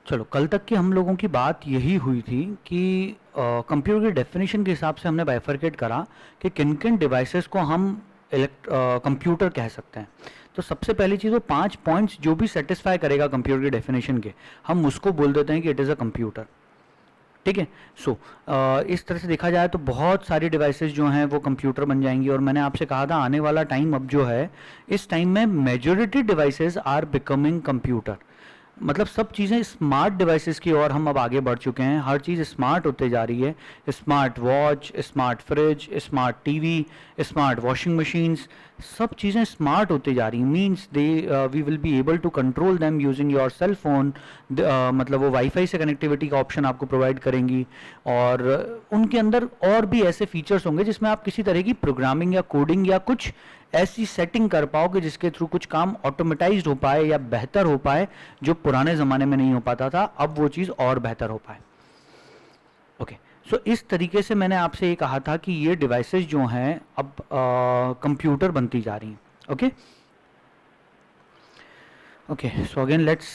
चलो, कल तक की हम लोगों की बात यही हुई थी कि कंप्यूटर की डेफिनेशन के हिसाब से हमने बाइफरकेट करा कि किन किन डिवाइसेस को हम कंप्यूटर कह सकते हैं। तो सबसे पहली चीज़, वो 5 पॉइंट्स जो भी सेटिस्फाई करेगा कंप्यूटर की डेफिनेशन के, हम उसको बोल देते हैं कि इट इज़ अ कंप्यूटर। ठीक है। सो इस तरह से देखा जाए तो बहुत सारी डिवाइसेस जो हैं वो कंप्यूटर बन जाएंगी। और मैंने आपसे कहा था आने वाला टाइम अब जो है, इस टाइम में majority devices are becoming computer. मतलब सब चीज़ें स्मार्ट डिवाइसेस की ओर हम अब आगे बढ़ चुके हैं। हर चीज़ स्मार्ट होते जा रही है। Smart watch, smart fridge, smart TV, smart washing machines, सब चीज़ें स्मार्ट होती जा रही हैं। Means they we will be able to control them using your cell phone. मतलब वो वाईफाई से कनेक्टिविटी का ऑप्शन आपको प्रोवाइड करेंगी। और उनके अंदर और भी ऐसे फीचर्स होंगे जिसमें आप किसी तरह की प्रोग्रामिंग या कोडिंग या कुछ ऐसी सेटिंग कर पाओ कि जिसके थ्रू कुछ काम ऑटोमेटाइज्ड हो पाए या बेहतर हो पाए, जो पुराने ज़माने में नहीं हो पाता था, अब वो चीज़ और बेहतर हो पाए। ओके। सो इस तरीके से मैंने आपसे ये कहा था कि ये डिवाइसेस जो हैं अब कंप्यूटर बनती जा रही हैं। Okay. Okay, so again let's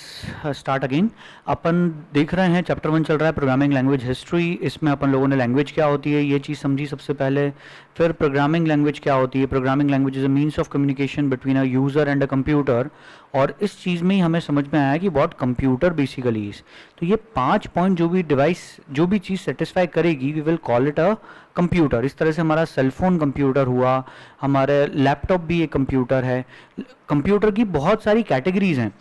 start again. अपन देख रहे हैं चैप्टर 1 चल रहा है, प्रोग्रामिंग लैंग्वेज हिस्ट्री। इसमें अपन लोगों ने लैंग्वेज क्या होती है ये चीज़ समझी सबसे पहले। फिर प्रोग्रामिंग लैंग्वेज क्या होती है। Programming language is a means of communication between a user and a computer. और इस चीज़ में ही हमें समझ में आया कि व्हाट कंप्यूटर बेसिकली इज। तो ये 5 पॉइंट जो भी डिवाइस, जो भी चीज़ सेटिस्फाई करेगी, we will call it a computer. इस तरह से हमारा सेलफोन कंप्यूटर हुआ, हमारे लैपटॉप भी एक कंप्यूटर है। कंप्यूटर की बहुत सारी कैटेगरीज हैं।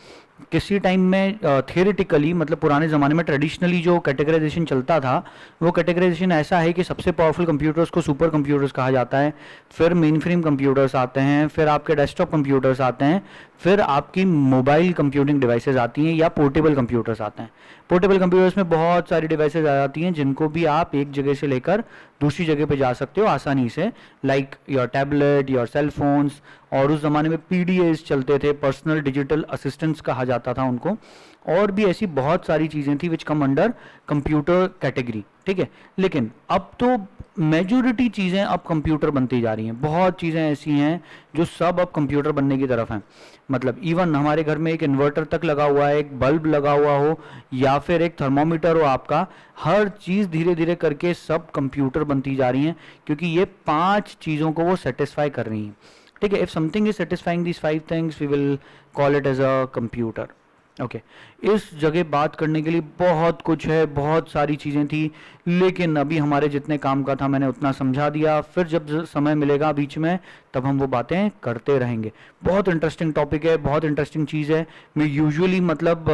किसी टाइम में थियोरेटिकली, मतलब पुराने ज़माने में ट्रेडिशनली जो कैटेगराइजेशन चलता था, वो कैटेगराइजेशन ऐसा है कि सबसे पावरफुल कंप्यूटर्स को सुपर कंप्यूटर्स कहा जाता है। फिर मेन फ्रेम कंप्यूटर्स आते हैं, फिर आपके डेस्कटॉप कंप्यूटर्स आते हैं, फिर आपकी मोबाइल कंप्यूटिंग डिवाइसेस आती हैं या पोर्टेबल कंप्यूटर्स आते हैं। पोर्टेबल कंप्यूटर्स में बहुत सारी डिवाइसेस आ जाती हैं जिनको भी आप एक जगह से लेकर दूसरी जगह पे जा सकते हो आसानी से, like your tablet, your cell phones. और उस ज़माने में पीडीएस चलते थे, पर्सनल डिजिटल असिस्टेंट्स कहा जाता था उनको। और भी ऐसी बहुत सारी चीज़ें थी विच कम अंडर कंप्यूटर कैटेगरी। ठीक है। लेकिन अब तो मेजॉरिटी चीज़ें अब कंप्यूटर बनती जा रही हैं। बहुत चीज़ें ऐसी हैं जो सब अब कंप्यूटर बनने की तरफ हैं। मतलब इवन हमारे घर में एक इन्वर्टर तक लगा हुआ है, एक बल्ब लगा हुआ हो, या फिर एक थर्मोमीटर हो आपका, हर चीज़ धीरे धीरे करके सब कंप्यूटर बनती जा रही हैं, क्योंकि ये 5 चीज़ों को वो सेटिस्फाई कर रही हैं। ठीक है। If something is satisfying this 5 things, we will call it as a computer. Okay. इस जगह बात करने के लिए बहुत कुछ है, बहुत सारी चीज़ें थी, लेकिन अभी हमारे जितने काम का था मैंने उतना समझा दिया। फिर जब समय मिलेगा बीच में, तब हम वो बातें करते रहेंगे। बहुत इंटरेस्टिंग टॉपिक है, बहुत इंटरेस्टिंग चीज़ है। मैं यूजुअली, मतलब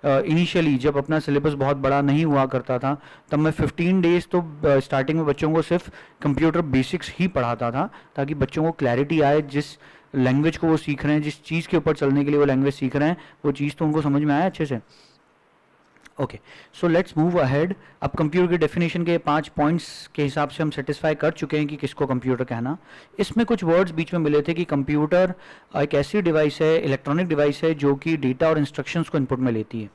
इनिशियली जब अपना सिलेबस बहुत बड़ा नहीं हुआ करता था, तब मैं 15 डेज तो स्टार्टिंग में बच्चों को सिर्फ कंप्यूटर बेसिक्स ही पढ़ाता था, ताकि बच्चों को क्लैरिटी आए। जिस लैंग्वेज को वो सीख रहे हैं, जिस चीज़ के ऊपर चलने के लिए वो लैंग्वेज सीख रहे हैं, वो चीज़ तो उनको समझ में आया अच्छे से। Okay, so let's move ahead. अब कंप्यूटर की डेफिनेशन के 5 पॉइंट्स के हिसाब से हम सेटिस्फाई कर चुके हैं कि किसको कंप्यूटर कहना। इसमें कुछ वर्ड्स बीच में मिले थे कि कंप्यूटर एक ऐसी डिवाइस है, इलेक्ट्रॉनिक डिवाइस है, जो कि डेटा और इंस्ट्रक्शंस को इनपुट में लेती है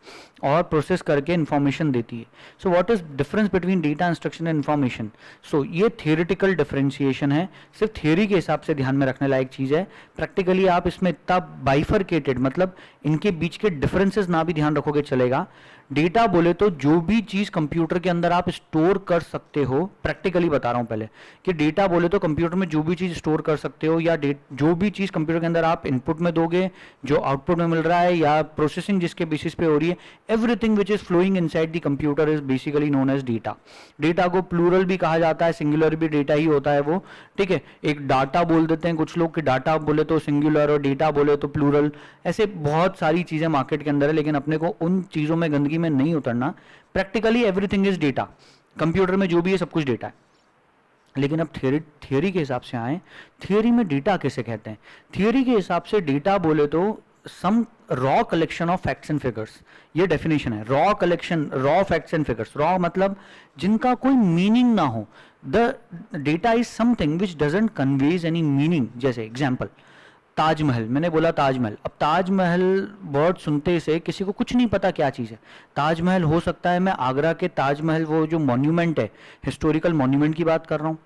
और प्रोसेस करके इन्फॉर्मेशन देती है। So what is difference between data, instruction and information? So ये थियोरिटिकल डिफरेंशिएशन है, सिर्फ थियोरी के हिसाब से ध्यान में रखने लायक चीज़ है। प्रैक्टिकली आप इसमें इतना बाइफरकेटेड, मतलब इनके बीच के डिफरेंसेस ना भी ध्यान रखोगे चलेगा। डेटा बोले तो जो भी चीज कंप्यूटर के अंदर आप स्टोर कर सकते हो, प्रैक्टिकली बता रहा हूं पहले कि डेटा बोले तो कंप्यूटर में जो भी चीज स्टोर कर सकते हो, या जो भी चीज कंप्यूटर के अंदर आप इनपुट में दोगे, जो आउटपुट में मिल रहा है, या प्रोसेसिंग जिसके बेसिस पे हो रही है, everything which is flowing inside the computer is basically known as data. Data को प्लूरल भी कहा जाता है, सिंगुलर भी डेटा ही होता है वो। ठीक है। एक डाटा बोल देते हैं कुछ लोग कि डाटा बोले तो सिंगुलर और डेटा बोले तो प्लूरल। ऐसे बहुत सारी चीजें मार्केट के अंदर है, लेकिन अपने को उन चीजों में गंदगी में नहीं उतरना। Practically everything is data. Computer में जो भी है सब कुछ डेटा है। लेकिन अब थियोरी के हिसाब से आए, थियोरी में डेटा किसे कहते हैं? थियोरी के हिसाब से डेटा बोले तो some raw collection of facts and figures. ये डेफिनेशन है, raw collection, raw facts and figures. Raw मतलब जिनका कोई मीनिंग ना हो। The data is something which doesn't conveys any meaning. जैसे एग्जाम्पल, ताजमहल, मैंने बोला ताजमहल। अब ताजमहल वर्ड सुनते से किसी को कुछ नहीं पता क्या चीज़ है। ताजमहल हो सकता है मैं आगरा के ताजमहल, वो जो मॉन्यूमेंट है, हिस्टोरिकल मॉन्यूमेंट की बात कर रहा हूँ।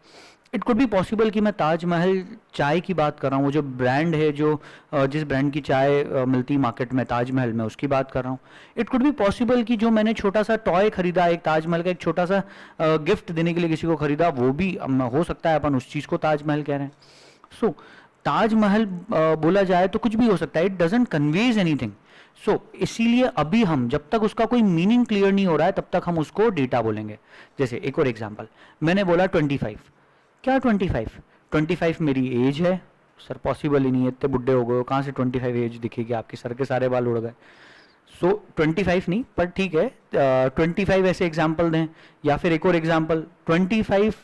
इट कुड बी पॉसिबल कि मैं ताजमहल चाय की बात कर रहा हूँ, वो जो ब्रांड है, जो जिस ब्रांड की चाय मिलती है मार्केट में, ताजमहल में, उसकी बात कर रहा हूँ। इट कुड बी पॉसिबल कि जो मैंने छोटा सा टॉय खरीदा, एक ताजमहल का एक छोटा सा गिफ्ट देने के लिए किसी को खरीदा, वो भी हो सकता है अपन उस चीज़ को ताजमहल कह रहे हैं। सो ताजमहल बोला जाए तो कुछ भी हो सकता है, इट डजेंट कन्वेज एनीथिंग। सो इसीलिए अभी हम जब तक उसका कोई मीनिंग क्लियर नहीं हो रहा है तब तक हम उसको डेटा बोलेंगे। जैसे एक और एग्जांपल, मैंने बोला 25। क्या 25? 25 मेरी एज है। सर पॉसिबल ही नहीं है, इतने बुढ़े हो गए हो, कहाँ से 25 एज दिखेगी आपकी, सर के सारे बाल उड़ गए। सो 25 नहीं, पर ठीक है, 25 ऐसे एग्जाम्पल दें। या फिर एक और एग्जाम्पल, 25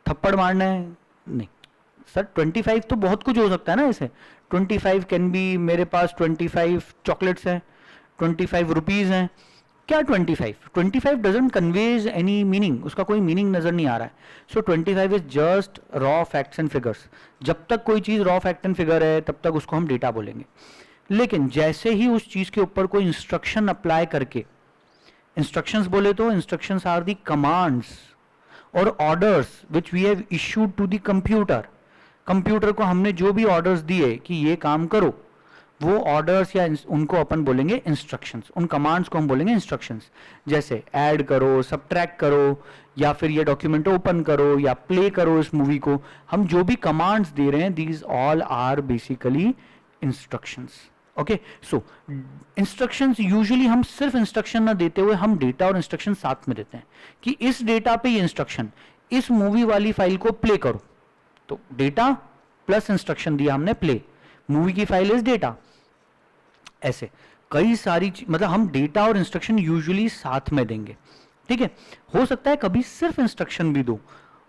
थप्पड़ मारना है, नहीं सर 25 तो बहुत कुछ हो सकता है ना ऐसे। 25 कैन बी, मेरे पास 25 चॉकलेट्स हैं, 25 रुपीज़ हैं। क्या 25? 25 डजेंट कन्वेज एनी मीनिंग, उसका कोई मीनिंग नजर नहीं आ रहा है। सो 25 is just raw facts and figures. जब तक कोई चीज़ रॉ फैक्ट एंड फिगर है तब तक उसको हम डेटा बोलेंगे। लेकिन जैसे ही उस चीज़ के ऊपर कोई इंस्ट्रक्शन अप्लाई करके, इंस्ट्रक्शंस बोले तो इंस्ट्रक्शंस आर दी कमांड्स और orders which we have issued to the computer. Computer को हमने जो भी ऑर्डर्स दिए कि ये काम करो, वो ऑर्डर्स या उनको अपन बोलेंगे इंस्ट्रक्शंस, उन कमांड्स को हम बोलेंगे इंस्ट्रक्शंस। जैसे ऐड करो, सब्ट्रैक्ट करो, या फिर ये डॉक्यूमेंट ओपन करो, या प्ले करो इस मूवी को। हम जो भी कमांड्स दे रहे हैं, these all are basically instructions. Okay, so instructions usually हम सिर्फ इंस्ट्रक्शन ना देते हुए हम डेटा और इंस्ट्रक्शन साथ में देते हैं कि इस डेटा पे ये इंस्ट्रक्शन, इस मूवी वाली फाइल को प्ले करो। तो डेटा प्लस इंस्ट्रक्शन दिया हमने, प्ले, मूवी की फाइल इज डेटा। ऐसे कई सारी मतलब हम डेटा और इंस्ट्रक्शन यूजुअली साथ में देंगे। ठीक है, हो सकता है कभी सिर्फ इंस्ट्रक्शन भी दो।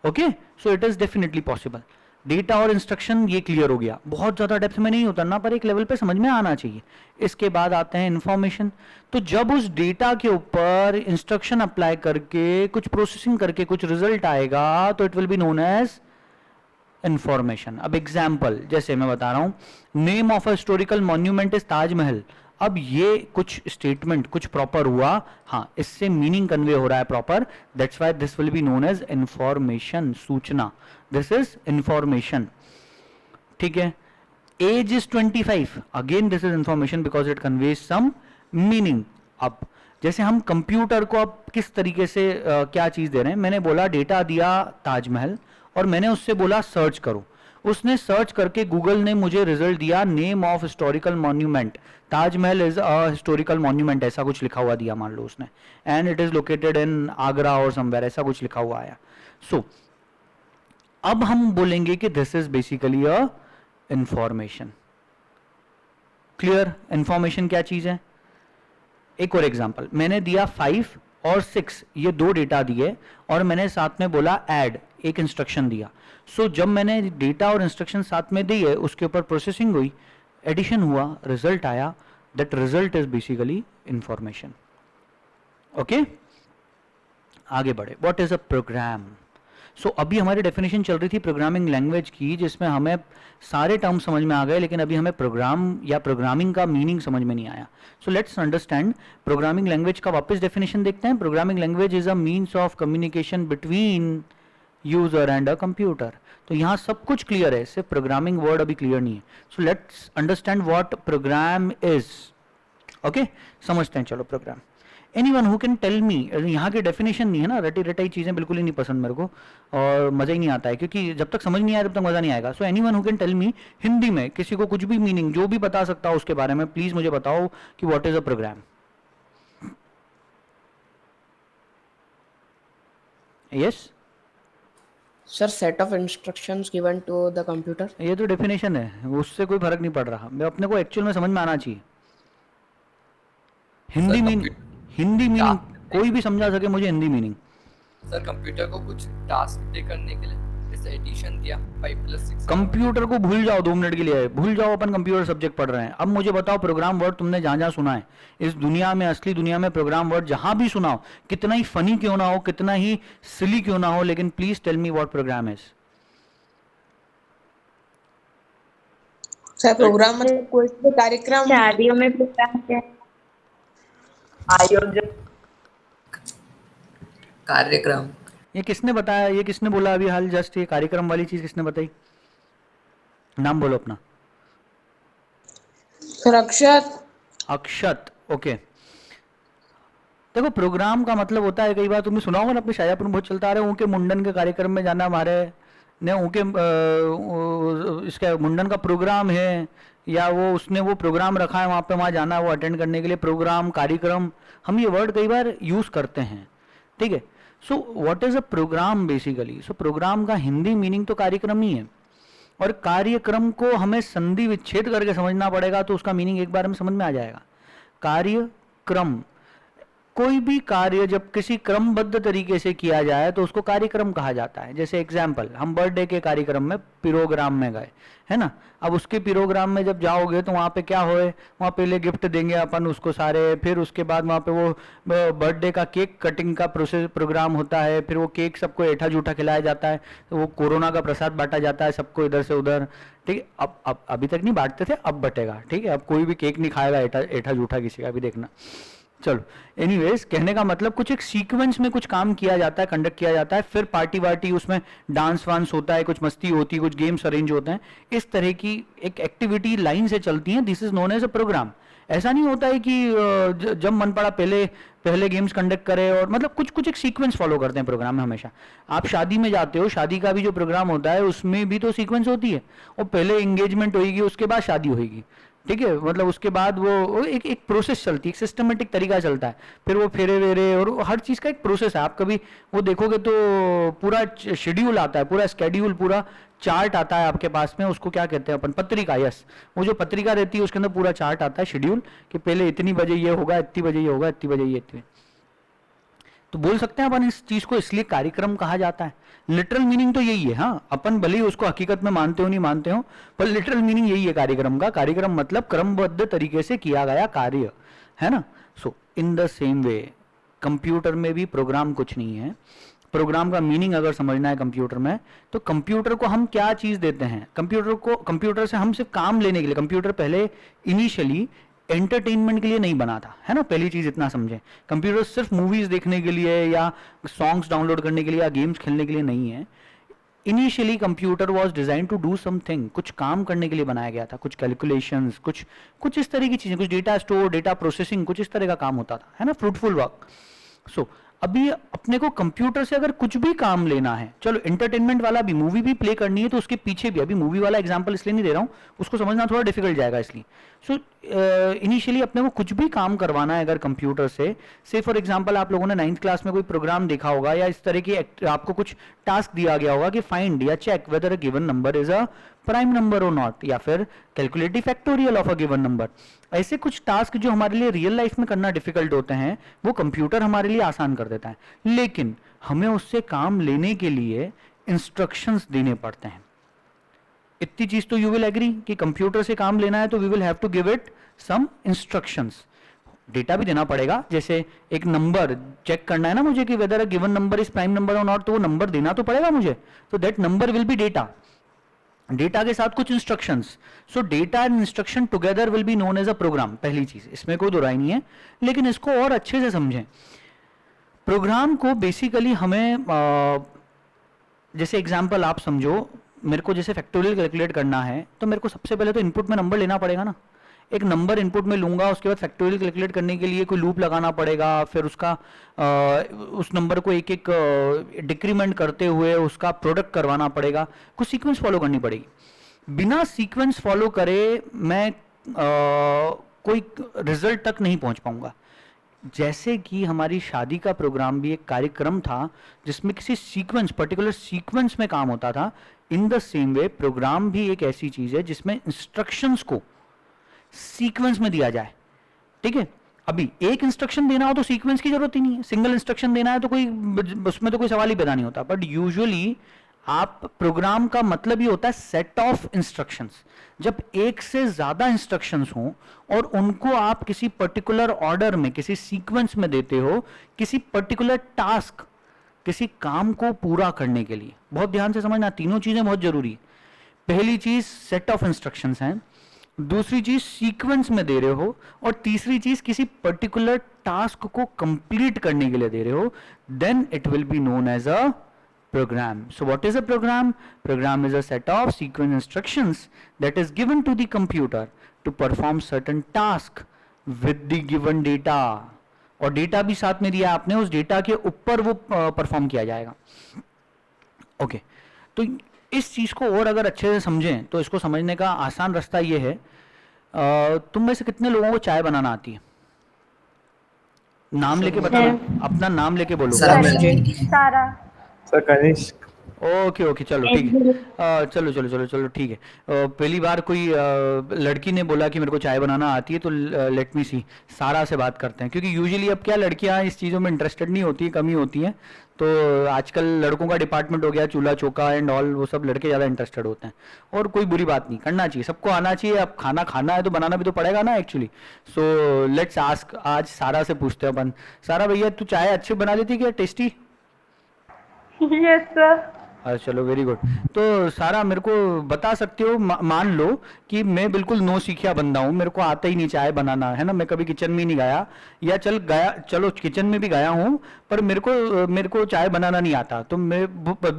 Okay, so it is definitely possible. Data और इंस्ट्रक्शन ये क्लियर हो गया, बहुत ज़्यादा डेप्थ में नहीं उतरना, पर एक लेवल पे समझ में आना चाहिए। इसके बाद आते हैं इंफॉर्मेशन। तो जब उस डेटा के ऊपर इंस्ट्रक्शन अप्लाई करके कुछ प्रोसेसिंग करके कुछ रिजल्ट आएगा तो it will be known as information. अब एग्जाम्पल जैसे मैं बता रहा हूं, name of a historical monument is Taj Mahal. अब ये कुछ स्टेटमेंट कुछ प्रॉपर हुआ, हाँ इससे मीनिंग कन्वे हो रहा है proper, that's why this will be known as information, सूचना। This is information. ठीक है, age is 25, again this is information because it conveys some meaning. अब जैसे हम कंप्यूटर को अब किस तरीके से क्या चीज दे रहे हैं, मैंने बोला डेटा दिया ताजमहल और मैंने उससे बोला सर्च करो। उसने सर्च करके गूगल ने मुझे रिजल्ट दिया name of historical monument, Taj Mahal is a historical monument, ऐसा कुछ लिखा हुआ दिया मान लो उसने, and it is located in Agra और समवेयर, ऐसा कुछ लिखा हुआ आया। सो अब हम बोलेंगे कि this is basically a information. Clear, information क्या चीज है। एक और एग्जांपल, मैंने दिया 5 और 6, ये दो डेटा दिए और मैंने साथ में बोला ऐड, एक इंस्ट्रक्शन दिया। सो जब मैंने डेटा और इंस्ट्रक्शन साथ में दिए, उसके ऊपर प्रोसेसिंग हुई, एडिशन हुआ, रिजल्ट आया, that result is basically information. Okay, आगे बढ़े, व्हाट इज अ प्रोग्राम। सो अभी हमारी डेफिनेशन चल रही थी प्रोग्रामिंग लैंग्वेज की, जिसमें हमें सारे टर्म समझ में आ गए, लेकिन अभी हमें प्रोग्राम या प्रोग्रामिंग का मीनिंग समझ में नहीं आया। सो लेट्स अंडरस्टैंड प्रोग्रामिंग लैंग्वेज का वापस डेफिनेशन देखते हैं। Programming language is a means of communication between user and a computer. तो यहाँ सब कुछ क्लियर है, सिर्फ प्रोग्रामिंग वर्ड अभी क्लियर नहीं है। So let's understand what program is. Okay, समझते हैं चलो program. Anyone who can tell me, यहाँ की डेफिनेशन नहीं है ना, रटी रटाई चीज़ें बिल्कुल ही नहीं पसंद मेरे को, और मज़ा ही नहीं आता है, क्योंकि जब तक समझ नहीं आया तब तक मज़ा नहीं आएगा। So anyone who can tell me, Hindi में किसी को कुछ भी मीनिंग जो भी बता सकता हो उसके बारे में, प्लीज़ मुझे बताओ कि what is a program. Yes, Sir, set of instructions given to the computer. ये तो डेफिनेशन है, उससे कोई फर्क नहीं पड़ रहा, मैं अपने को एक्चुअल में समझ में आना चाहिए। Sir Hindi meaning, Hindi meaning task कोई भी समझा सके मुझे हिंदी मीनिंग। सर कंप्यूटर को कुछ टास्क दे करने के लिए, जैसे एडिशन दिया 5+6। कंप्यूटर को भूल जाओ 2 मिनट के लिए, भूल जाओ, अपन कंप्यूटर सब्जेक्ट पढ़ रहे हैं। अब मुझे बताओ प्रोग्राम वर्ड तुमने जहां जहां सुना है इस दुनिया में, असली दुनिया में प्रोग्राम वर्ड जहां भी सुना हो, कितना ही फनी क्यों ना हो, कितना ही सिली क्यों ना हो, लेकिन please tell me what program is. Sir program मतलब कोई भी कार्यक्रम। शादियों में प्रोग्राम क्या है? आयोजन। कार्यक्रम ये किसने बताया, ये किसने बोला अभी हाल जस्ट, ये कार्यक्रम वाली चीज किसने बताई? नाम बोलो अपना। रक्षत। अक्षत, ओके। देखो प्रोग्राम का मतलब होता है, कई बार तुमने सुना होगा ना, अपने शाजापुर में बहुत चलता आ रहा है, उनके मुंडन के कार्यक्रम में जाना, हमारे ने उनके इसका मुंडन का प्रोग्राम है, या वो उसने वो प्रोग्राम रखा है वहाँ पे, वहाँ जाना है वो अटेंड करने के लिए, प्रोग्राम, कार्यक्रम, हम ये वर्ड कई बार यूज करते हैं, ठीक है। So what is a program basically? So program का हिंदी मीनिंग तो कार्यक्रम ही है, और कार्यक्रम को हमें संधि विच्छेद करके समझना पड़ेगा, तो उसका मीनिंग एक बार में समझ में आ जाएगा। कार्यक्रम, कोई भी कार्य जब किसी क्रमबद्ध तरीके से किया जाए तो उसको कार्यक्रम कहा जाता है। जैसे एग्जाम्पल, हम बर्थडे के कार्यक्रम में प्रोग्राम में गए, है ना। अब उसके प्रोग्राम में जब जाओगे तो वहाँ पे क्या होए, वहाँ पहले गिफ्ट देंगे अपन उसको सारे, फिर उसके बाद वहाँ पे वो बर्थडे का केक कटिंग का प्रोसेस प्रोग्राम होता है, फिर वो केक सबको ऐठा जूठा खिलाया जाता है, तो वो कोरोना का प्रसाद बांटा जाता है सबको इधर से उधर, ठीक है। अब अभी तक नहीं बांटते थे, अब बटेगा, ठीक है। अब कोई भी केक नहीं खाएगा ऐठा जूठा किसी का भी, देखना। चलो, एनीवेज, कहने का मतलब कुछ एक सीक्वेंस में कुछ काम किया जाता है, कंडक्ट किया जाता है, फिर पार्टी वार्टी, उसमें डांस वांस होता है, कुछ मस्ती होती है, कुछ गेम्स अरेंज होते हैं, इस तरह की एक एक्टिविटी लाइन से चलती है। This is known as a program. ऐसा नहीं होता है कि जब मन पड़ा पहले गेम्स कंडक्ट करे, और मतलब कुछ एक सीक्वेंस फॉलो करते हैं प्रोग्राम में हमेशा। आप शादी में जाते हो, शादी का भी जो प्रोग्राम होता है उसमें भी तो सीक्वेंस होती है, और पहले एंगेजमेंट होगी, उसके बाद शादी होगी, ठीक है। मतलब उसके बाद वो एक प्रोसेस चलती है, एक सिस्टमेटिक तरीका चलता है, फिर वो फेरे वेरे और हर चीज़ का एक प्रोसेस है। आप कभी वो देखोगे तो पूरा शेड्यूल आता है, पूरा स्केड्यूल, पूरा चार्ट आता है आपके पास में, उसको क्या कहते हैं अपन, पत्रिका, यस। वो जो पत्रिका रहती है उसके अंदर पूरा चार्ट आता है, शेड्यूल, कि पहले इतनी बजे ये होगा, इतनी बजे ये होगा, इतनी बजे ये, इतनी। तो बोल सकते हैं अपन इस चीज को इसलिए कार्यक्रम कहा जाता है। लिटरल मीनिंग तो यही है, हाँ, अपन भले ही उसको हकीकत में मानते हो नहीं मानते हो, पर लिटरल मीनिंग यही है कार्यक्रम का। कार्यक्रम मतलब क्रमबद्ध तरीके से किया गया कार्य, है ना। So in the same way computer में भी प्रोग्राम कुछ नहीं है। प्रोग्राम का मीनिंग अगर समझना है कंप्यूटर में, तो कंप्यूटर को हम क्या चीज देते हैं, कंप्यूटर से हम सिर्फ काम लेने के लिए, कंप्यूटर पहले इनिशियली एंटरटेनमेंट के लिए नहीं बना था, है ना। पहली चीज इतना समझें, कंप्यूटर सिर्फ मूवीज देखने के लिए या सॉन्ग्स डाउनलोड करने के लिए या गेम्स खेलने के लिए नहीं है। Initially computer was designed to do something, कुछ काम करने के लिए बनाया गया था, कुछ कैलकुलेशंस, कुछ इस तरह की चीजें, कुछ डेटा स्टोर, डेटा प्रोसेसिंग, कुछ इस तरह का काम होता था, है ना, फ्रूटफुल वर्क। सो अभी अपने को कंप्यूटर से अगर कुछ भी काम लेना है, चलो एंटरटेनमेंट वाला भी, मूवी भी प्ले करनी है तो उसके पीछे भी, अभी मूवी वाला एग्जांपल इसलिए नहीं दे रहा हूं, उसको समझना थोड़ा डिफिकल्ट जाएगा इसलिए। सो इनिशियली अपने को कुछ भी काम करवाना है अगर कंप्यूटर से फॉर एग्जांपल आप लोगों ने 9th क्लास में कोई प्रोग्राम देखा होगा, या इस तरह की आपको कुछ टास्क दिया गया होगा कि फाइंड या check whether a given number is a prime number और नॉट, या फिर calculative factorial of a given number. ऐसे कुछ टास्क जो हमारे लिए रियल लाइफ में करना डिफिकल्ट होते हैं, वो कंप्यूटर हमारे लिए आसान कर देता है, लेकिन हमें उससे काम लेने के लिए इंस्ट्रक्शंस देने पड़ते हैं। इतनी चीज तो यू विल एग्री कि कंप्यूटर से काम लेना है तो we will have to give it some instructions. Data भी देना पड़ेगा, जैसे एक नंबर चेक करना है ना मुझे कि whether a given number is prime number और नॉट, तो वो नंबर देना तो पड़ेगा मुझे, तो that number will be data, data के साथ कुछ instructions. So data and instruction together will be known as a program. पहली चीज, इसमें कोई दो राय नहीं है, लेकिन इसको और अच्छे से समझें। प्रोग्राम को बेसिकली हमें जैसे एग्जांपल आप समझो, मेरे को जैसे फैक्टोरियल कैलकुलेट करना है तो मेरे को सबसे पहले तो इनपुट में नंबर लेना पड़ेगा ना, एक नंबर इनपुट में लूंगा, उसके बाद फैक्टोरियल कैलकुलेट करने के लिए कोई लूप लगाना पड़ेगा, फिर उसका उस नंबर को एक एक डिक्रीमेंट करते हुए उसका प्रोडक्ट करवाना पड़ेगा, कुछ सीक्वेंस फॉलो करनी पड़ेगी। बिना सीक्वेंस फॉलो करे मैं कोई रिजल्ट तक नहीं पहुंच पाऊंगा। जैसे कि हमारी शादी का प्रोग्राम भी एक कार्यक्रम था जिसमें किसी सीक्वेंस, पर्टिकुलर सीक्वेंस में काम होता था, in the same way program भी एक ऐसी चीज है जिसमें इंस्ट्रक्शंस को सीक्वेंस में दिया जाए, ठीक है। अभी एक इंस्ट्रक्शन देना हो तो सीक्वेंस की जरूरत ही नहीं है, सिंगल इंस्ट्रक्शन देना है तो कोई उसमें तो कोई सवाल ही पैदा नहीं होता, बट यूजुअली आप प्रोग्राम का मतलब ही होता है सेट ऑफ इंस्ट्रक्शंस। जब एक से ज्यादा इंस्ट्रक्शंस हों और उनको आप किसी पर्टिकुलर ऑर्डर में, किसी सीक्वेंस में देते हो, किसी पर्टिकुलर टास्क, किसी काम को पूरा करने के लिए। बहुत ध्यान से समझना, तीनों चीजें बहुत जरूरी है। पहली चीज सेट ऑफ इंस्ट्रक्शंस हैं, दूसरी चीज सीक्वेंस में दे रहे हो, और तीसरी चीज किसी पर्टिकुलर टास्क को कंप्लीट करने के लिए दे रहे हो, then it will be known as a program. So what is a program? Program is a set of sequence instructions that is given to the computer to perform certain task with the given data. और data भी साथ में दिया आपने, उस data के ऊपर वो परफॉर्म किया जाएगा. ओके, तो इस चीज को और अगर अच्छे से समझें तो इसको समझने का आसान रास्ता ये है, तुम में से कितने लोगों को चाय बनाना आती है? नाम लेके बताना, अपना नाम लेके बोलो. सारा सर कनिष्क। ओके ओके, चलो ठीक है. चलो चलो चलो चलो ठीक है. पहली बार कोई लड़की ने बोला कि मेरे को चाय बनाना आती है, तो लेट मी सी, सारा से बात करते हैं, क्योंकि यूजुअली अब क्या लड़कियां इस चीज़ों में इंटरेस्टेड नहीं होती, कमी होती हैं. तो आजकल लड़कों का डिपार्टमेंट हो गया चूल्हा चौका एंड ऑल, वो सब लड़के ज़्यादा इंटरेस्टेड होते हैं. और कोई बुरी बात नहीं, करना चाहिए, सबको आना चाहिए. अब खाना खाना है तो बनाना भी तो पड़ेगा ना एक्चुअली. सो लेट्स आस्क, आज सारा से पूछते हैं अपन. सारा भैया, तू चाय अच्छी बना लेती क्या, टेस्टी? Yes sir. चलो वेरी गुड. तो सारा मेरे को बता सकते हो, मान लो कि मैं बिल्कुल नो सीखिया बंदा हूँ, मेरे को आता ही नहीं चाय बनाना, है ना, मैं कभी किचन में ही नहीं गया, या चलो किचन में भी गया हूँ, पर मेरे को चाय बनाना नहीं आता. तो मैं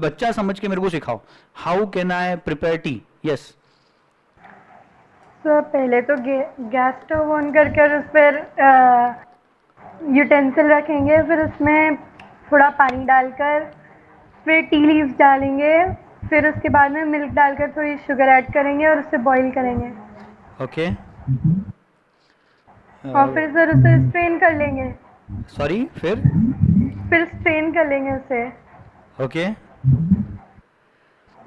बच्चा समझ के मेरे को सिखाओ, how can I prepare T? Yes sir, पहले तो गैस स्टोव ऑन करके उस पर यूटेंसिल रखेंगे, फिर उसमें थोड़ा पानी डालकर फिर टी लीव्स डालेंगे, फिर उसके बाद में मिल्क डालकर थोड़ी शुगर ऐड करेंगे और उसे बॉईल करेंगे. ओके. और फिर सर उसे स्ट्रेन कर लेंगे. सॉरी, फिर स्ट्रेन कर लेंगे उसे ओके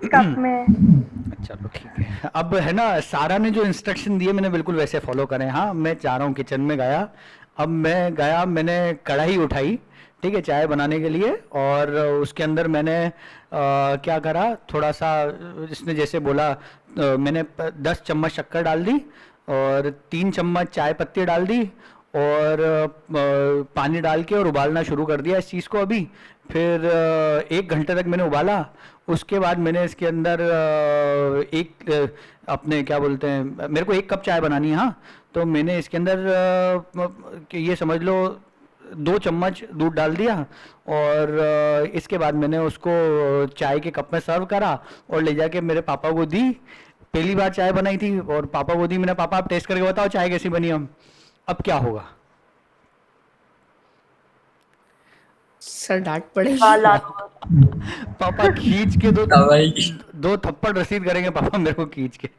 कप में. चलो ठीक है. अब है ना, सारा ने जो इंस्ट्रक्शन दिए मैंने बिल्कुल वैसे फॉलो करें. हाँ, मैं चाह रहा हूँ किचन में गया, अब मैं गया, मैंने कढ़ाई उठाई, ठीक है, चाय बनाने के लिए, और उसके अंदर मैंने क्या करा, थोड़ा सा इसने जैसे बोला, मैंने 10 चम्मच शक्कर डाल दी, और 3 चम्मच चाय पत्ती डाल दी, और पानी डाल के और उबालना शुरू कर दिया इस चीज़ को. अभी फिर 1 घंटे तक मैंने उबाला. उसके बाद मैंने इसके अंदर अपने क्या बोलते हैं, मेरे को 1 कप चाय बनानी है. हाँ, तो मैंने इसके अंदर ये समझ लो 2 चम्मच दूध डाल दिया, और इसके बाद मैंने उसको चाय के कप में सर्व करा और ले जाके मेरे पापा को दी. पहली बार चाय बनाई थी और पापा को दी. मैंने, पापा आप टेस्ट करके बताओ चाय कैसी बनी. हम अब क्या होगा? सर डांट पड़ेगी. पापा खींच के दो थप्पड़ रसीद करेंगे पापा मेरे को खींच के.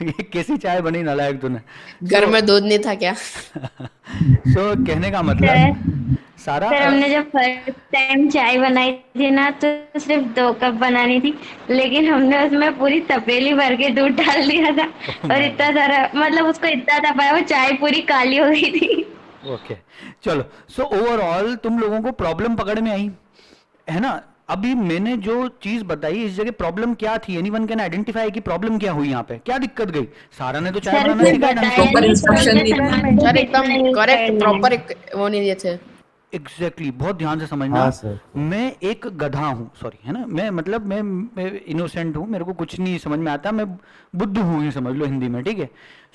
ये कैसी चाय बनी नालायक तूने. घर में दूध नहीं था क्या? सो कहने का मतलब सारा, सर, हमने जब फर्स्ट टाइम चाय बनाई थी ना, तो सिर्फ 2 कप बनानी थी, लेकिन हमने उसमें पूरी तपेली भर के दूध डाल दिया था. और इतना सारा, मतलब उसको इतना तपाया, वो चाय पूरी काली हो गई थी. ओके चलो. सो ओवरऑल तुम लोगों को प्रॉब्लम पकड़ में आई है ना. अभी मैंने जो चीज बताई, इस जगह प्रॉब्लम क्या थी? एनीवन कैन आइडेंटिफाई कि प्रॉब्लम क्या हुई यहाँ पे, क्या दिक्कत गई? सारा ने तो चाय बनाना सीखा ढंग से. प्रॉपर इंस्ट्रक्शन नहीं. सर एकदम करेक्ट प्रॉपर वो नहीं दिए थे. एग्जैक्टली, बहुत ध्यान से समझना. हाँ सर. मैं एक गधा हूँ, सॉरी, है ना, मैं मतलब मैं इनोसेंट हूँ, मेरे को कुछ नहीं समझ में आता, मैं बुद्धू हूँ, ये समझ लो हिंदी में, ठीक है.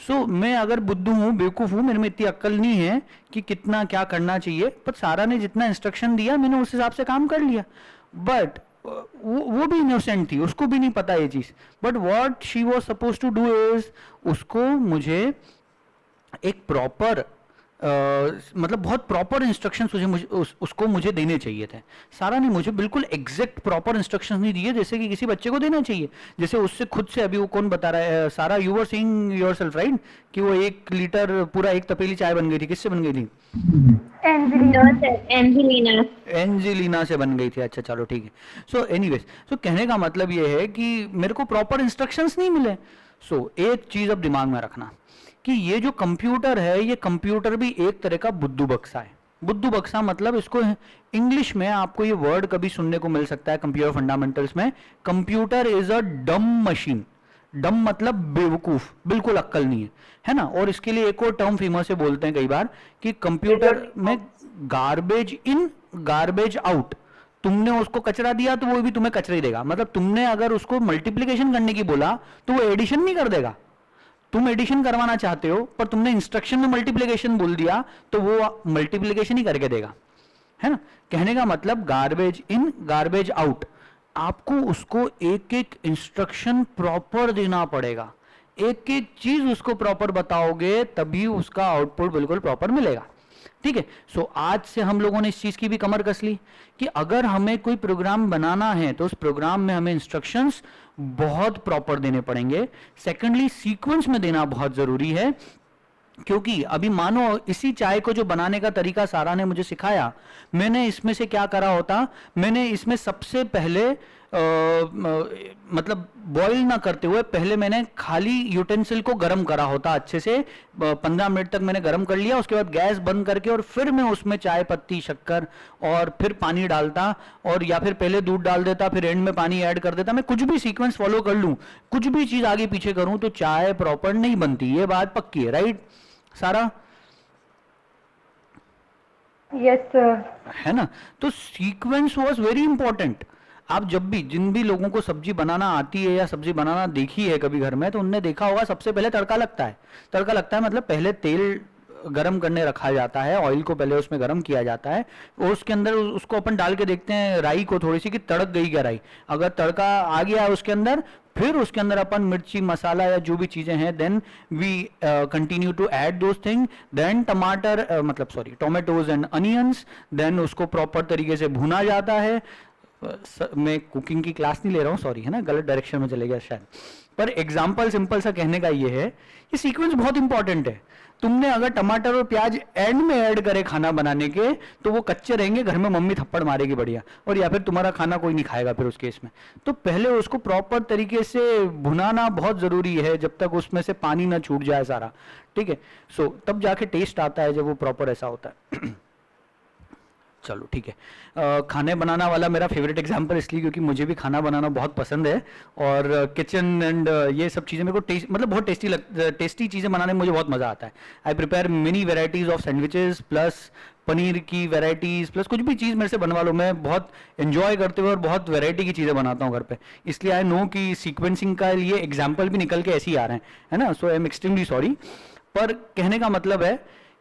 सो मैं अगर बुद्धू हूँ, बेवकूफ़ हूँ, मेरे में इतनी अक्ल नहीं है कि कितना क्या करना चाहिए, पर सारा ने जितना इंस्ट्रक्शन दिया मैंने उस हिसाब से काम कर लिया. बट वो भी इनोसेंट थी, उसको भी नहीं पता ये चीज़. But what she was suppose to do is, उसको मुझे एक प्रॉपर मतलब बहुत प्रॉपर इंस्ट्रक्शंस उसको मुझे देने चाहिए थे. सारा ने मुझे बिल्कुल एग्जैक्ट प्रॉपर इंस्ट्रक्शंस नहीं दिए जैसे कि किसी बच्चे को देना चाहिए. जैसे उससे खुद से अभी वो कौन बता रहा है, सारा you were saying yourself right, कि वो 1 लीटर पूरा 1 तपेली चाय बन गई थी. किससे बन गई थी? एंजेलिना से बन गई थी. अच्छा चलो ठीक है. सो एनीवेज, सो कहने का मतलब ये है कि मेरे को प्रॉपर इंस्ट्रक्शंस नहीं मिले. सो एक चीज अब दिमाग में रखना कि ये जो कंप्यूटर है, ये कंप्यूटर भी एक तरह का बुद्धू बक्सा है. बुद्धू बक्सा मतलब, इसको इंग्लिश में आपको ये वर्ड कभी सुनने को मिल सकता है कंप्यूटर फंडामेंटल्स में. कंप्यूटर इज अ डम मशीन. डम मतलब बेवकूफ, बिल्कुल अक्ल नहीं है ना. और इसके लिए एक और टर्म फेमस है, बोलते हैं कई बार कि कंप्यूटर में गार्बेज इन गार्बेज आउट. तुमने उसको कचरा दिया तो वो भी तुम्हें कचरा ही देगा. मतलब तुमने अगर उसको मल्टीप्लिकेशन करने की बोला तो वो एडिशन नहीं कर देगा, तुम एडिशन करवाना चाहते हो पर तुमने इंस्ट्रक्शन में मल्टीप्लिकेशन बोल दिया तो वो मल्टीप्लिकेशन ही करके देगा, है ना। कहने का मतलब गार्बेज इन गार्बेज आउट, आपको उसको एक एक इंस्ट्रक्शन प्रॉपर देना पड़ेगा, एक एक चीज उसको प्रॉपर बताओगे तभी उसका आउटपुट बिल्कुल प्रॉपर मिलेगा, ठीक है। सो आज से हम लोगों ने इस चीज की भी कमर कस ली कि अगर हमें कोई प्रोग्राम बनाना है तो उस प्रोग्राम में हमें इंस्ट्रक्शंस बहुत प्रॉपर देने पड़ेंगे। सेकेंडली सीक्वेंस में देना बहुत जरूरी है, क्योंकि अभी मानो इसी चाय को जो बनाने का तरीका सारा ने मुझे सिखाया, मैंने इसमें से क्या करा होता, मैंने इसमें सबसे पहले मतलब बॉईल ना करते हुए पहले मैंने खाली यूटेंसिल को गर्म करा होता अच्छे से, 15 मिनट तक मैंने गर्म कर लिया, उसके बाद गैस बंद करके और फिर मैं उसमें चाय पत्ती शक्कर और फिर पानी डालता, और या फिर पहले दूध डाल देता फिर एंड में पानी ऐड कर देता। मैं कुछ भी सीक्वेंस फॉलो कर लूं, कुछ भी चीज आगे पीछे करूं तो चाय प्रॉपर नहीं बनती, ये बात पक्की है, राइट सारा? Yes sir. है ना। तो सीक्वेंस वाज वेरी इंपॉर्टेंट। आप जब भी जिन भी लोगों को सब्जी बनाना आती है या सब्जी बनाना देखी है कभी घर में, तो उनने देखा होगा सबसे पहले तड़का लगता है। तड़का लगता है मतलब पहले तेल गरम करने रखा जाता है, ऑयल को पहले उसमें गरम किया जाता है और उसके अंदर उसको अपन डाल के देखते हैं राई को थोड़ी सी कि तड़क गई क्या राई, अगर तड़का आ गया उसके अंदर फिर उसके अंदर अपन मिर्ची मसाला या जो भी चीजें हैं then we continue to add those thing, then टमाटर मतलब sorry tomatoes and onions, then उसको प्रॉपर तरीके से भुना जाता है। मैं कुकिंग की क्लास नहीं ले रहा हूँ, सॉरी, है ना, गलत डायरेक्शन में चले गया शायद, पर एग्जाम्पल सिंपल सा कहने का ये है कि सीक्वेंस बहुत इंपॉर्टेंट है। तुमने अगर टमाटर और प्याज एंड में ऐड करे खाना बनाने के तो वो कच्चे रहेंगे, घर में मम्मी थप्पड़ मारेगी बढ़िया, और या फिर तुम्हारा खाना कोई नहीं खाएगा फिर उस केस में। तो पहले उसको प्रॉपर तरीके से भुनाना बहुत जरूरी है जब तक उसमें से पानी ना छूट जाए सारा, ठीक है। सो तब जाके टेस्ट आता है जब वो प्रॉपर ऐसा होता है। चलो ठीक है। खाने बनाना वाला मेरा फेवरेट एग्जांपल इसलिए क्योंकि मुझे भी खाना बनाना बहुत पसंद है और किचन एंड ये सब चीज़ें मेरे को मतलब बहुत टेस्टी चीज़ें बनाने में मुझे बहुत मज़ा आता है। I prepare many varieties of sandwiches plus paneer की वेराइटीज़ प्लस कुछ भी चीज़ मेरे से बनवा लो, मैं बहुत एंजॉय करते हुए और बहुत वेराइटी की चीज़ें बनाता हूँ घर पे, इसलिए आई नो कि सीक्वेंसिंग का लिए एग्जाम्पल भी निकल के ऐसे ही आ रहे हैं, है ना। सो आई एम एक्सट्रीमली सॉरी, पर कहने का मतलब है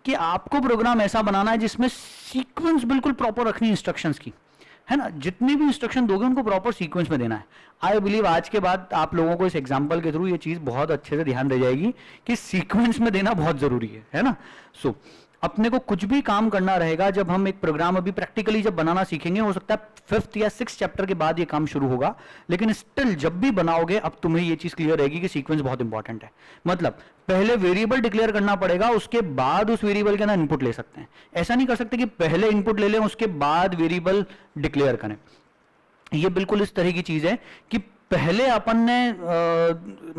कि आपको प्रोग्राम ऐसा बनाना है जिसमें सीक्वेंस बिल्कुल प्रॉपर रखनी इंस्ट्रक्शंस की, है ना। जितने भी इंस्ट्रक्शन दोगे उनको प्रॉपर सीक्वेंस में देना है। आई बिलीव आज के बाद आप लोगों को इस एग्जांपल के थ्रू ये चीज बहुत अच्छे से ध्यान दे जाएगी कि सीक्वेंस में देना बहुत जरूरी है ना। सो अपने को कुछ भी काम करना रहेगा, जब हम एक प्रोग्राम अभी प्रैक्टिकली जब बनाना सीखेंगे, हो सकता है 5th या 6th चैप्टर के बाद ये काम शुरू होगा, लेकिन स्टिल जब भी बनाओगे अब तुम्हें ये चीज क्लियर रहेगी कि सीक्वेंस बहुत इंपॉर्टेंट है। मतलब पहले वेरिएबल डिक्लेयर करना पड़ेगा, उसके बाद उस वेरिएबल के अंदर इनपुट ले सकते हैं। ऐसा नहीं कर सकते कि पहले इनपुट ले लें उसके बाद वेरिएबल डिक्लेयर करें। ये बिल्कुल इस तरह की चीज है कि पहले अपन ने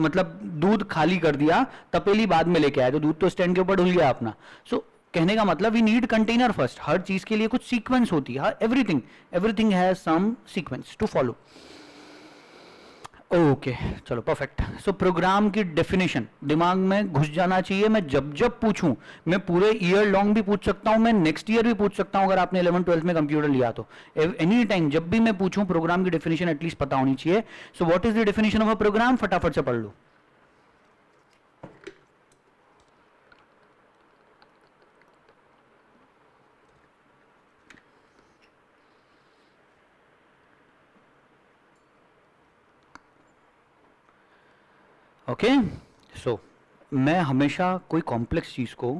मतलब दूध खाली कर दिया, तपेली बाद में लेके आए तो दूध तो स्टैंड के ऊपर डुल गया अपना। सो कहने का मतलब वी नीड कंटेनर फर्स्ट, हर चीज के लिए कुछ सीक्वेंस होती है, everything has some sequence to follow. Okay चलो परफेक्ट। सो प्रोग्राम की डेफिनेशन दिमाग में घुस जाना चाहिए। मैं जब जब पूछूं, मैं पूरे ईयर लॉन्ग भी पूछ सकता हूं, मैं नेक्स्ट ईयर भी पूछ सकता हूं अगर आपने 11th 12th में कंप्यूटर लिया तो। एनी टाइम जब भी मैं पूछूं प्रोग्राम की डेफिनेशन एटलीस्ट पता होनी चाहिए। So what is the definition of a program, फटाफट से पढ़ लो। ओके सो मैं हमेशा कोई कॉम्प्लेक्स चीज को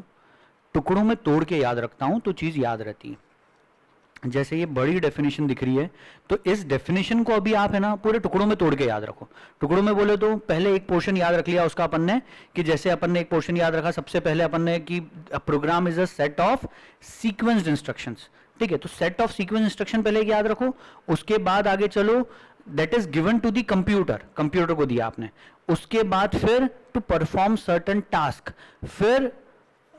टुकड़ों में तोड़ के याद रखता हूं तो चीज याद रहती है। जैसे ये बड़ी डेफिनेशन दिख रही है तो इस डेफिनेशन को अभी आप है ना पूरे टुकड़ों में तोड़ के याद रखो। टुकड़ों में बोले तो पहले एक पोर्शन याद रख लिया उसका अपन ने, कि जैसे अपन ने एक पोर्शन याद रखा सबसे पहले अपन ने कि program is a set of sequenced instructions, ठीक है। तो सेट ऑफ सीक्वेंस इंस्ट्रक्शन पहले याद रखो, उसके बाद आगे चलो that is given to the computer को दिया आपने, उसके बाद फिर टू परफॉर्म सर्टेन टास्क, फिर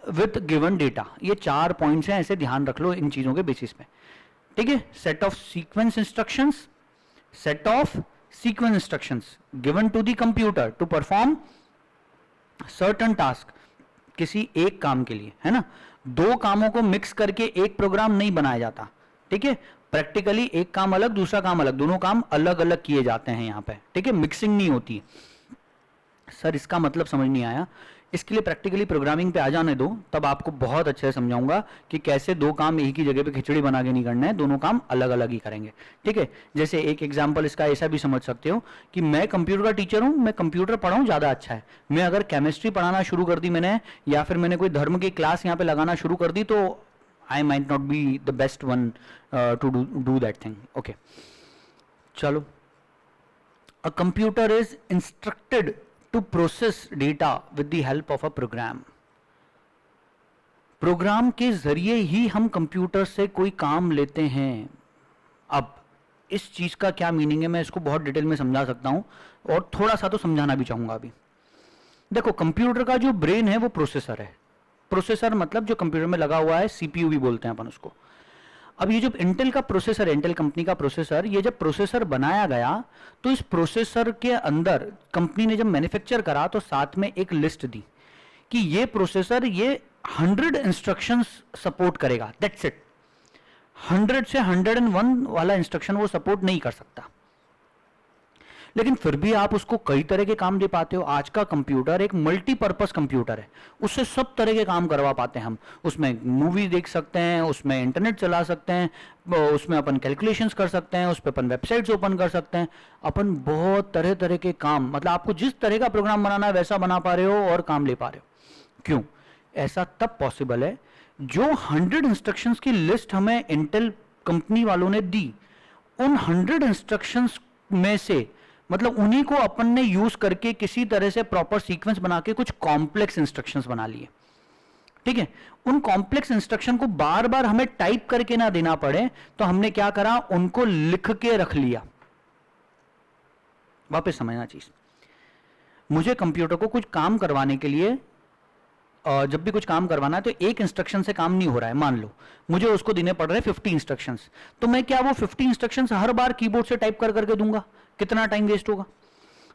विथ गिवन डेटा। ये 4 पॉइंट्स हैं, ऐसे ध्यान रख लो इन चीजों के बेसिस पे, ठीक है। Set of sequence instructions, set of sequence instructions given to the computer to perform certain task, किसी एक काम के लिए, है ना। 2 कामों को मिक्स करके एक प्रोग्राम नहीं बनाया जाता, ठीक है। प्रैक्टिकली एक काम अलग दूसरा काम अलग, दोनों काम अलग अलग किए जाते हैं यहाँ पे, ठीक है। मिक्सिंग नहीं होती। सर इसका मतलब समझ नहीं आया, इसके लिए प्रैक्टिकली प्रोग्रामिंग पे आ जाने दो, तब आपको बहुत अच्छे से समझाऊंगा कि कैसे दो काम एक ही जगह पे खिचड़ी बना के नहीं करना है, दोनों काम अलग अलग ही करेंगे। ठीक है, जैसे एक एग्जांपल इसका ऐसा भी समझ सकते हो कि मैं कंप्यूटर का टीचर हूं, मैं कंप्यूटर पढ़ाऊं ज़्यादा अच्छा है। मैं अगर केमिस्ट्री पढ़ाना शुरू कर दी मैंने, या फिर मैंने कोई धर्म की क्लास यहाँ पे लगाना शुरू कर दी, तो I might not be the best one two do that thing. Okay, चलो। A computer is instructed to process data with the help of a program. Program के जरिए ही हम कंप्यूटर से कोई काम लेते हैं। अब इस चीज का क्या मीनिंग है, मैं इसको बहुत डिटेल में समझा सकता हूं और थोड़ा सा तो समझाना भी चाहूंगा अभी। देखो, कंप्यूटर का जो ब्रेन है वो प्रोसेसर है। प्रोसेसर मतलब जो कंप्यूटर में लगा हुआ है, सीपीयू भी बोलते हैं अपन उसको। अब ये जो इंटेल का प्रोसेसर है, इंटेल कंपनी का प्रोसेसर, ये जब प्रोसेसर बनाया गया तो इस प्रोसेसर के अंदर कंपनी ने जब मैन्युफैक्चर करा तो साथ में एक लिस्ट दी कि ये प्रोसेसर ये 100 इंस्ट्रक्शंस सपोर्ट करेगा, दैट्स इट। 100 से 101 वाला इंस्ट्रक्शन वो सपोर्ट नहीं कर सकता, लेकिन फिर भी आप उसको कई तरह के काम दे पाते हो। आज का कंप्यूटर एक मल्टीपर्पस कंप्यूटर है, उससे सब तरह के काम करवा पाते हैं हम। उसमें मूवी देख सकते हैं, उसमें इंटरनेट चला सकते हैं, उसमें अपन कैलकुलेशंस कर सकते हैं, उस पर अपन वेबसाइट्स ओपन कर सकते हैं, अपन बहुत तरह तरह के काम, मतलब आपको जिस तरह का प्रोग्राम बनाना है वैसा बना पा रहे हो और काम ले पा रहे हो। क्यों? ऐसा तब पॉसिबल है जो 100 इंस्ट्रक्शंस की लिस्ट हमें इंटेल कंपनी वालों ने दी, उन 100 इंस्ट्रक्शंस में से मतलब उन्हीं को अपन ने यूज करके किसी तरह से प्रॉपर सीक्वेंस बना के कुछ कॉम्प्लेक्स इंस्ट्रक्शंस बना लिए। ठीक है, उन कॉम्प्लेक्स इंस्ट्रक्शन को बार बार हमें टाइप करके ना देना पड़े, तो हमने क्या करा, उनको लिख के रख लिया। वापस समझना चीज, मुझे कंप्यूटर को कुछ काम करवाने के लिए, जब भी कुछ काम करवाना है तो एक इंस्ट्रक्शन से काम नहीं हो रहा है। मान लो मुझे उसको देने पड़ रहे हैं 50 इंस्ट्रक्शंस, तो मैं क्या वो 50 इंस्ट्रक्शंस हर बार कीबोर्ड से टाइप कर करके दूंगा? कितना टाइम वेस्ट होगा।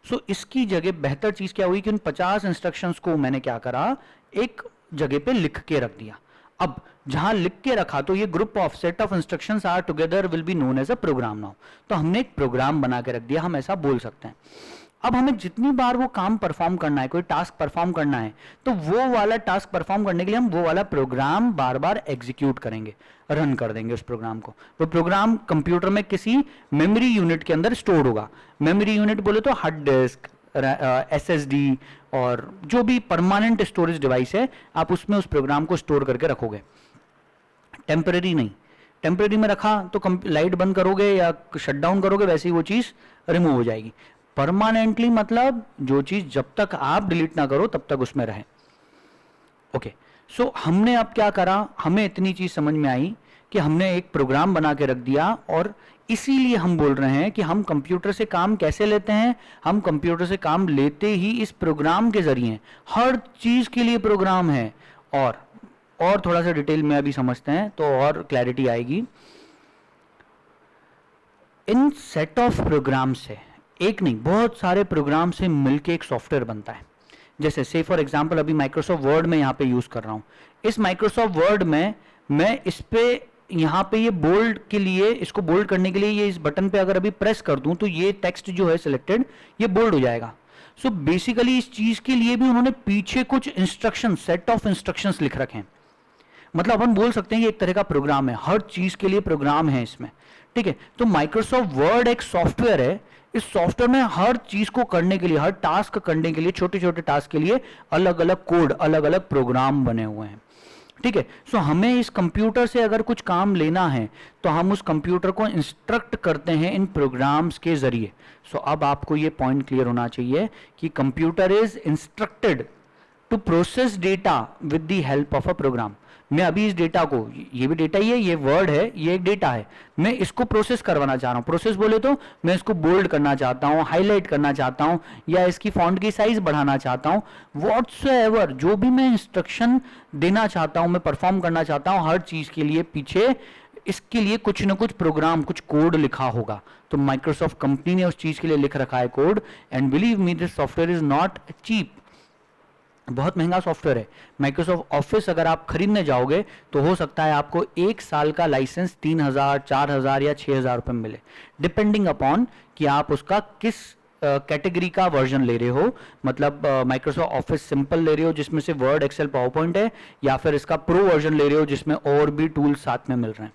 सो इसकी जगह बेहतर चीज क्या हुई कि उन 50 इंस्ट्रक्शंस को मैंने क्या करा, एक जगह पे लिख के रख दिया। अब जहां लिख के रखा तो ये group of set of instructions are together will be known as a program now. तो हमने एक प्रोग्राम बना के रख दिया, हम ऐसा बोल सकते हैं। अब हमें जितनी बार वो काम परफॉर्म करना है, कोई टास्क परफॉर्म करना है, तो वो वाला टास्क परफॉर्म करने के लिए हम वो वाला प्रोग्राम बार बार एग्जीक्यूट करेंगे, रन कर देंगे उस प्रोग्राम को। वो प्रोग्राम कंप्यूटर में किसी मेमोरी यूनिट के अंदर स्टोर होगा। मेमोरी यूनिट बोले तो हार्ड डिस्क, एसएसडी और जो भी परमानेंट स्टोरेज डिवाइस है, आप उसमें उस प्रोग्राम को स्टोर करके रखोगे। टेम्परेरी नहीं, टेम्परेरी में रखा तो लाइट बंद करोगे या शट डाउन करोगे, वैसे ही वो चीज रिमूव हो जाएगी। परमानेंटली मतलब जो चीज जब तक आप डिलीट ना करो तब तक उसमें रहे। ओके, सो हमने अब क्या करा, हमें इतनी चीज समझ में आई कि हमने एक प्रोग्राम बना के रख दिया, और इसीलिए हम बोल रहे हैं कि हम कंप्यूटर से काम कैसे लेते हैं। हम कंप्यूटर से काम लेते ही इस प्रोग्राम के जरिए, हर चीज के लिए प्रोग्राम है। और थोड़ा सा डिटेल में अभी समझते हैं तो और क्लैरिटी आएगी। इन सेट ऑफ प्रोग्राम से, एक नहीं बहुत सारे प्रोग्राम से मिलके एक सॉफ्टवेयर बनता है। जैसे से फॉर एग्जांपल अभी माइक्रोसॉफ्ट वर्ड में यहाँ पे यूज कर रहा हूँ। इस माइक्रोसॉफ्ट वर्ड में मैं इस पे यहाँ पे ये बोल्ड के लिए, इसको बोल्ड करने के लिए ये इस बटन पे अगर अभी प्रेस कर दूं तो ये टेक्स्ट जो है सिलेक्टेड, ये बोल्ड हो जाएगा। सो बेसिकली इस चीज के लिए भी उन्होंने पीछे कुछ इंस्ट्रक्शन, सेट ऑफ इंस्ट्रक्शंस लिख रखे हैं। मतलब अपन बोल सकते हैं कि एक तरह का प्रोग्राम है, हर चीज के लिए प्रोग्राम है इसमें। ठीक है, तो माइक्रोसॉफ्ट वर्ड एक सॉफ्टवेयर है। इस सॉफ्टवेयर में हर चीज को करने के लिए, हर टास्क करने के लिए, छोटे छोटे टास्क के लिए अलग अलग कोड, अलग अलग प्रोग्राम बने हुए हैं। ठीक है, सो हमें इस कंप्यूटर से अगर कुछ काम लेना है तो हम उस कंप्यूटर को इंस्ट्रक्ट करते हैं इन प्रोग्राम्स के जरिए। सो अब आपको ये पॉइंट क्लियर होना चाहिए कि computer is instructed to process data with the help of a program. मैं अभी इस डेटा को, ये भी डेटा ही है, ये वर्ड है, ये एक डेटा है, मैं इसको प्रोसेस करवाना चाह रहा हूँ। प्रोसेस बोले तो मैं इसको बोल्ड करना चाहता हूँ, हाईलाइट करना चाहता हूँ, या इसकी फॉन्ट की साइज बढ़ाना चाहता हूँ। व्हाट्सएवर जो भी मैं इंस्ट्रक्शन देना चाहता हूँ, मैं परफॉर्म करना चाहता हूँ, हर चीज के लिए पीछे इसके लिए कुछ ना कुछ प्रोग्राम, कुछ कोड लिखा होगा। तो माइक्रोसॉफ्ट कंपनी ने उस चीज के लिए लिख रखा है code. And believe me, this software is not cheap, बहुत महंगा सॉफ्टवेयर है। माइक्रोसॉफ्ट ऑफिस अगर आप खरीदने जाओगे तो हो सकता है आपको 1 साल का लाइसेंस 3000, 4000 या 6000 रुपये मिले, डिपेंडिंग अपॉन कि आप उसका किस कैटेगरी का वर्जन ले रहे हो, मतलब माइक्रोसॉफ्ट ऑफिस सिंपल ले रहे हो जिसमें से वर्ड, एक्सेल, पावर पॉइंट है, या फिर इसका प्रो वर्जन ले रहे हो जिसमें और भी टूल्स साथ में मिल रहे हैं।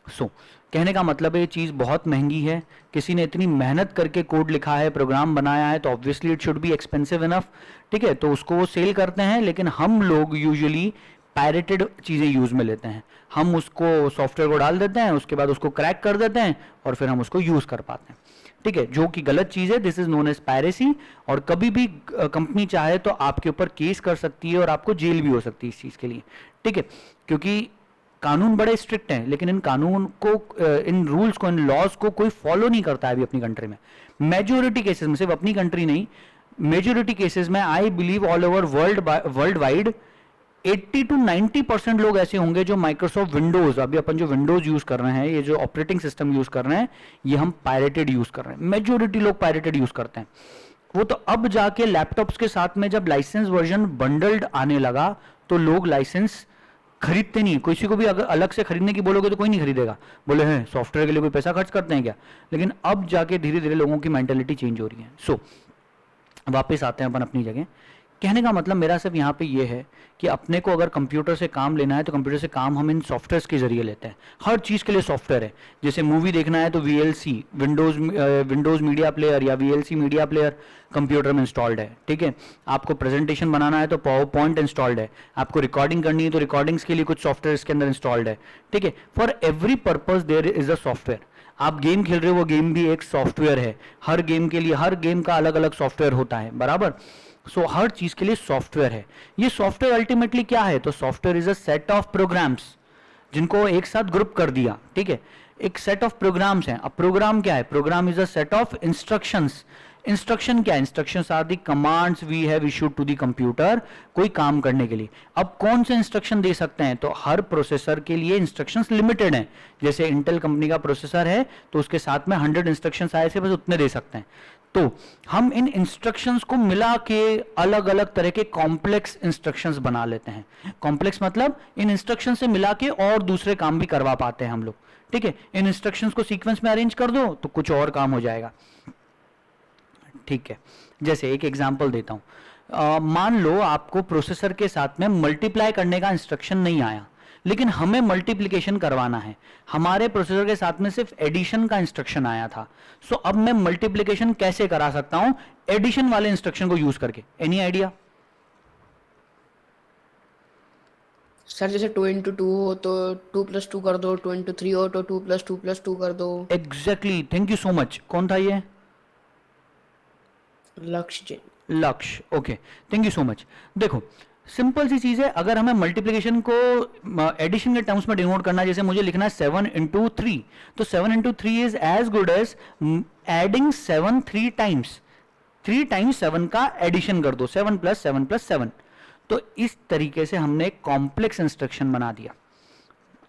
सो कहने का मतलब है ये चीज़ बहुत महंगी है, किसी ने इतनी मेहनत करके कोड लिखा है, प्रोग्राम बनाया है, तो obviously it should be expensive enough, ठीक है, तो उसको वो सेल करते हैं। लेकिन हम लोग यूजुअली पायरेटेड चीज़ें यूज़ में लेते हैं, हम उसको सॉफ्टवेयर को डाल देते हैं, उसके बाद उसको क्रैक कर देते हैं और फिर हम उसको यूज़ कर पाते हैं, ठीक है, जो कि गलत चीज़ है। This is known as piracy. और कभी भी कंपनी चाहे तो आपके ऊपर केस कर सकती है और आपको जेल भी हो सकती है इस चीज़ के लिए, ठीक है, क्योंकि कानून बड़े स्ट्रिक्ट हैं, लेकिन इन कानून को, इन रूल्स को, इन लॉज को कोई फॉलो नहीं करता है अभी अपनी कंट्री में। मेजोरिटी केसेस में, सिर्फ अपनी कंट्री नहीं, मेजोरिटी केसेस में I believe all over world wide 80 to 90% लोग ऐसे होंगे जो माइक्रोसॉफ्ट विंडोज, अभी अपन जो विंडोज यूज कर रहे हैं, ये जो ऑपरेटिंग सिस्टम यूज कर रहे हैं, ये हम पायरेटेड यूज कर रहे हैं। मेजोरिटी लोग पायरेटेड यूज करते हैं। वो तो अब जाके लैपटॉप्स के साथ में जब लाइसेंस वर्जन बंडल्ड आने लगा तो लोग लाइसेंस खरीदते नहीं। किसी को भी अगर अलग से खरीदने की बोलोगे तो कोई नहीं खरीदेगा, बोले हैं सॉफ्टवेयर के लिए कोई पैसा खर्च करते हैं क्या। लेकिन अब जाके धीरे धीरे लोगों की मेंटेलिटी चेंज हो रही है। सो वापस आते हैं अपन अपनी जगह। कहने का मतलब मेरा सिर्फ यहाँ पे ये है कि अपने को अगर कंप्यूटर से काम लेना है तो कंप्यूटर से काम हम इन सॉफ्टवेयर्स के जरिए लेते हैं। हर चीज़ के लिए सॉफ्टवेयर है। जैसे मूवी देखना है तो VLC, विंडोज़ मीडिया प्लेयर या VLC मीडिया प्लेयर कंप्यूटर में इंस्टॉल्ड है, ठीक है। आपको प्रेजेंटेशन बनाना है तो पावर पॉइंट इंस्टॉल्ड है। आपको रिकॉर्डिंग करनी है तो रिकॉर्डिंग्स के लिए कुछ सॉफ्टवेयर इसके अंदर इंस्टॉल्ड है, ठीक है। For every purpose there is a software. आप गेम खेल रहे हो, वो गेम भी एक सॉफ्टवेयर है। हर गेम के लिए, हर गेम का अलग अलग सॉफ्टवेयर होता है, बराबर। सो हर चीज के लिए सॉफ्टवेयर है। ये सॉफ्टवेयर अल्टीमेटली क्या है, तो software is a set of programs जिनको एक साथ ग्रुप कर दिया, ठीक है। एक सेट ऑफ प्रोग्राम्स हैं। अब प्रोग्राम क्या है, program is a set of instructions. Instruction क्या है, instructions are the commands we have issued to the computer, कोई काम करने के लिए। अब कौन से इंस्ट्रक्शन दे सकते हैं, तो हर प्रोसेसर के लिए इंस्ट्रक्शंस लिमिटेड हैं। जैसे इंटेल कंपनी का प्रोसेसर है तो उसके साथ में 100 इंस्ट्रक्शंस आए थे, बस उतने दे सकते हैं। तो हम इन इंस्ट्रक्शंस को मिला के अलग अलग तरह के कॉम्प्लेक्स इंस्ट्रक्शंस बना लेते हैं। कॉम्प्लेक्स मतलब इन इंस्ट्रक्शन से मिला के और दूसरे काम भी करवा पाते हैं हम लोग, ठीक है। इन इंस्ट्रक्शंस को सीक्वेंस में अरेंज कर दो तो कुछ और काम हो जाएगा, ठीक है। जैसे एक एग्जांपल देता हूं, मान लो आपको प्रोसेसर के साथ में मल्टीप्लाई करने का इंस्ट्रक्शन नहीं आया, लेकिन हमें मल्टीप्लिकेशन करवाना है। हमारे प्रोसेसर के साथ में सिर्फ एडिशन का इंस्ट्रक्शन आया था। सो अब मैं मल्टीप्लिकेशन कैसे करा सकता हूं, एडिशन वाले इंस्ट्रक्शन को यूज करके। Any idea? सर जैसे 2 into 2 हो तो 2 + 2 कर दो, 2 into 3 हो तो 2 + 2 + 2 कर दो। Exactly, thank you so much. कौन था ये? लक्ष्य जी। लक्ष्य, okay, thank you so much. देखो सिंपल सी चीज है, अगर हमें मल्टीप्लिकेशन को एडिशन के टर्म्स में डिनोट करना है, जैसे मुझे लिखना है 7 into 3, तो 7 into 3 is as good as adding 7 3 times. 3 times 7 का एडिशन कर दो, 7 + 7 + 7। तो इस तरीके से हमने कॉम्प्लेक्स इंस्ट्रक्शन बना दिया।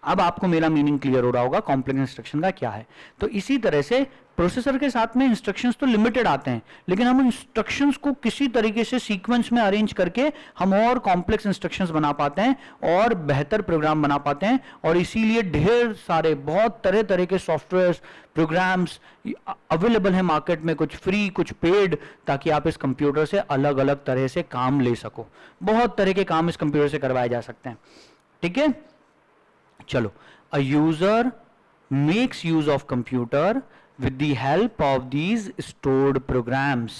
अब आपको मेरा मीनिंग क्लियर हो रहा होगा कॉम्प्लेक्स इंस्ट्रक्शन का क्या है। तो इसी तरह से प्रोसेसर के साथ में इंस्ट्रक्शंस तो लिमिटेड आते हैं, लेकिन हम इंस्ट्रक्शंस को किसी तरीके से सीक्वेंस में अरेंज करके हम और कॉम्प्लेक्स इंस्ट्रक्शंस बना पाते हैं और बेहतर प्रोग्राम बना पाते हैं। और इसीलिए ढेर सारे बहुत तरह तरह के सॉफ्टवेयर्स, प्रोग्राम्स अवेलेबल हैं मार्केट में, कुछ फ्री कुछ पेड, ताकि आप इस कंप्यूटर से अलग अलग तरह से काम ले सको। बहुत तरह के काम इस कंप्यूटर से करवाए जा सकते हैं, ठीक है। चलो, a user makes use of computer with the help of these stored programs.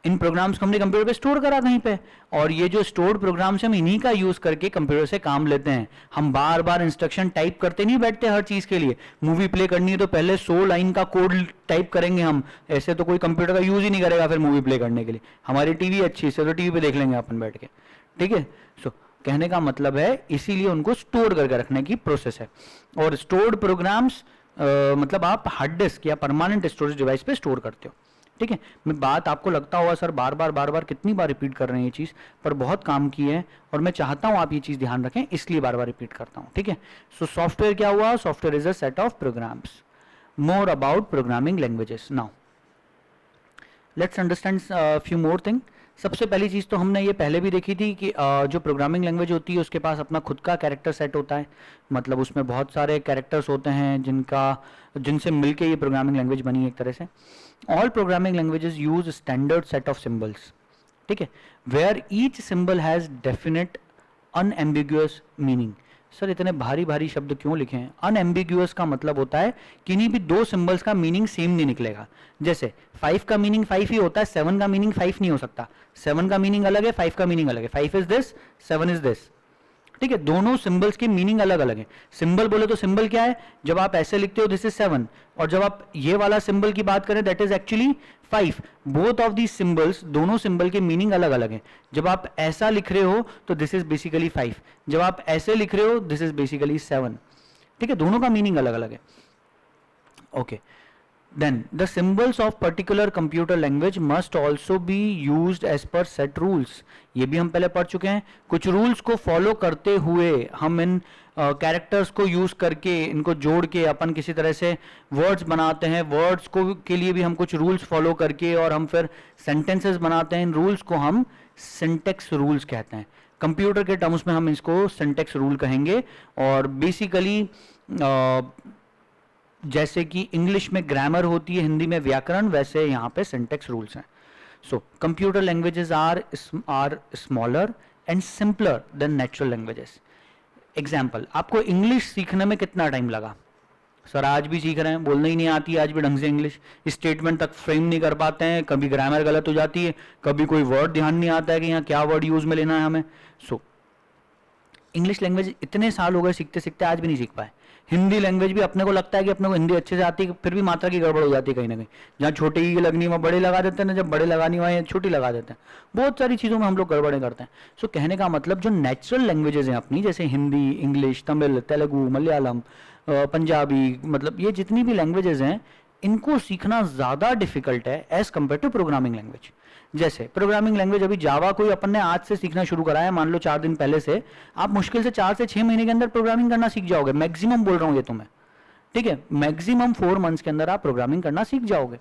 इन प्रोग्राम्स को हमने कंप्यूटर पे स्टोर करा कहीं पे, और ये जो स्टोर्ड प्रोग्राम्स हम इन्हीं का यूज करके कंप्यूटर से काम लेते हैं। हम बार बार इंस्ट्रक्शन टाइप करते नहीं बैठते हर चीज के लिए। मूवी प्ले करनी है तो पहले 100 लाइन का कोड टाइप करेंगे हम, ऐसे तो कोई कंप्यूटर का यूज ही नहीं करेगा फिर मूवी प्ले करने के लिए। हमारी टीवी अच्छी से तो टीवी पे देख लेंगे अपन बैठ के, ठीक है। सो कहने का मतलब है इसीलिए उनको स्टोर करके रखने की प्रोसेस है। और स्टोर्ड प्रोग्राम्स मतलब आप हार्ड डिस्क या परमानेंट स्टोरेज डिवाइस पे स्टोर करते हो, ठीक है। मैं बात आपको लगता होगा सर बार बार कितनी बार रिपीट कर रहे हैं ये चीज़, पर बहुत काम की है और मैं चाहता हूँ आप ये चीज़ ध्यान रखें, इसलिए बार बार रिपीट करता हूँ, ठीक है। सो सॉफ्टवेयर क्या हुआ, software is a set of programs. More about programming languages now, let's understand few more thing. सबसे पहली चीज़ तो हमने ये पहले भी देखी थी कि जो प्रोग्रामिंग लैंग्वेज होती है उसके पास अपना खुद का कैरेक्टर सेट होता है, मतलब उसमें बहुत सारे कैरेक्टर्स होते हैं जिनसे मिलके ये प्रोग्रामिंग लैंग्वेज बनी है एक तरह से। All programming languages use standard set of symbols, ठीक है, where each symbol has definite unambiguous meaning. Sir इतने भारी भारी शब्द क्यों लिखे हैं? अनएम्बिगुअस का मतलब होता है किन्हीं भी दो सिंबल्स का मीनिंग सेम नहीं निकलेगा। जैसे 5 का मीनिंग 5 ही होता है, 7 का मीनिंग 5 नहीं हो सकता। 7 का मीनिंग अलग है, 5 का मीनिंग अलग है। 5 इज दिस, 7 इज दिस, ठीक है, दोनों सिंबल्स के मीनिंग अलग अलग है। सिंबल बोले तो सिंबल क्या है? जब आप ऐसे लिखते हो दिस इज 7, और जब आप ये वाला सिंबल की बात करें that is actually 5। Both of the symbols, दोनों सिंबल के मीनिंग अलग अलग हैं। जब आप ऐसा लिख रहे हो तो दिस इज बेसिकली 5, जब आप ऐसे लिख रहे हो दिस इज बेसिकली 7, ठीक है, दोनों का मीनिंग अलग अलग है। Okay, then the symbols of particular computer language must also be used as per set rules। ये भी हम पहले पढ़ चुके हैं। कुछ रूल्स को फॉलो करते हुए हम इन कैरेक्टर्स को यूज करके, इनको जोड़ के अपन किसी तरह से वर्ड्स बनाते हैं। वर्ड्स को के लिए भी हम कुछ रूल्स फॉलो करके और हम फिर सेंटेंसेस बनाते हैं। इन रूल्स को हम सिंटेक्स रूल्स कहते हैं। कंप्यूटर के टर्म्स में हम इसको सिंटेक्स रूल कहेंगे। और बेसिकली जैसे कि इंग्लिश में ग्रामर होती है, हिंदी में व्याकरण, वैसे यहाँ पे सिंटेक्स रूल्स हैं। So computer languages are smaller and simpler than natural languages. Example, आपको इंग्लिश सीखने में कितना टाइम लगा? सर आज भी सीख रहे हैं, बोलना ही नहीं आती आज भी ढंग से इंग्लिश, स्टेटमेंट तक फ्रेम नहीं कर पाते हैं, कभी ग्रामर गलत हो जाती है, कभी कोई वर्ड ध्यान नहीं आता है कि यहाँ क्या वर्ड यूज में लेना है हमें। सो इंग्लिश लैंग्वेज इतने साल हो गए सीखते सीखते, आज भी नहीं सीख पाए। हिंदी लैंग्वेज भी अपने को लगता है कि अपने को हिंदी अच्छे से आती है, फिर भी मात्रा की गड़बड़ हो जाती है कहीं ना कहीं। जहाँ छोटे की लगनी वहाँ बड़े लगा देते हैं ना, जब बड़े लगानी वहाँ छोटी लगा देते हैं। बहुत सारी चीज़ों में हम लोग गड़बड़ें करते हैं। सो कहने का मतलब जो नेचुरल लैंग्वेजेस हैं अपनी, जैसे हिंदी, इंग्लिश, तमिल, तेलुगु, मलयालम, पंजाबी, मतलब ये जितनी भी लैंग्वेजेस हैं इनको सीखना ज़्यादा डिफिकल्ट है as compare to programming language. जैसे प्रोग्रामिंग लैंग्वेज अभी जावा कोई अपन ने आज से सीखना शुरू करा है, मान लो 4 दिन पहले से, आप मुश्किल से 4 से 6 महीने के अंदर प्रोग्रामिंग करना सीख जाओगे। मैक्सिमम बोल रहा हूँ ये तुम्हें, ठीक है, मैक्सिमम 4 मंथ्स के अंदर आप प्रोग्रामिंग करना सीख जाओगे।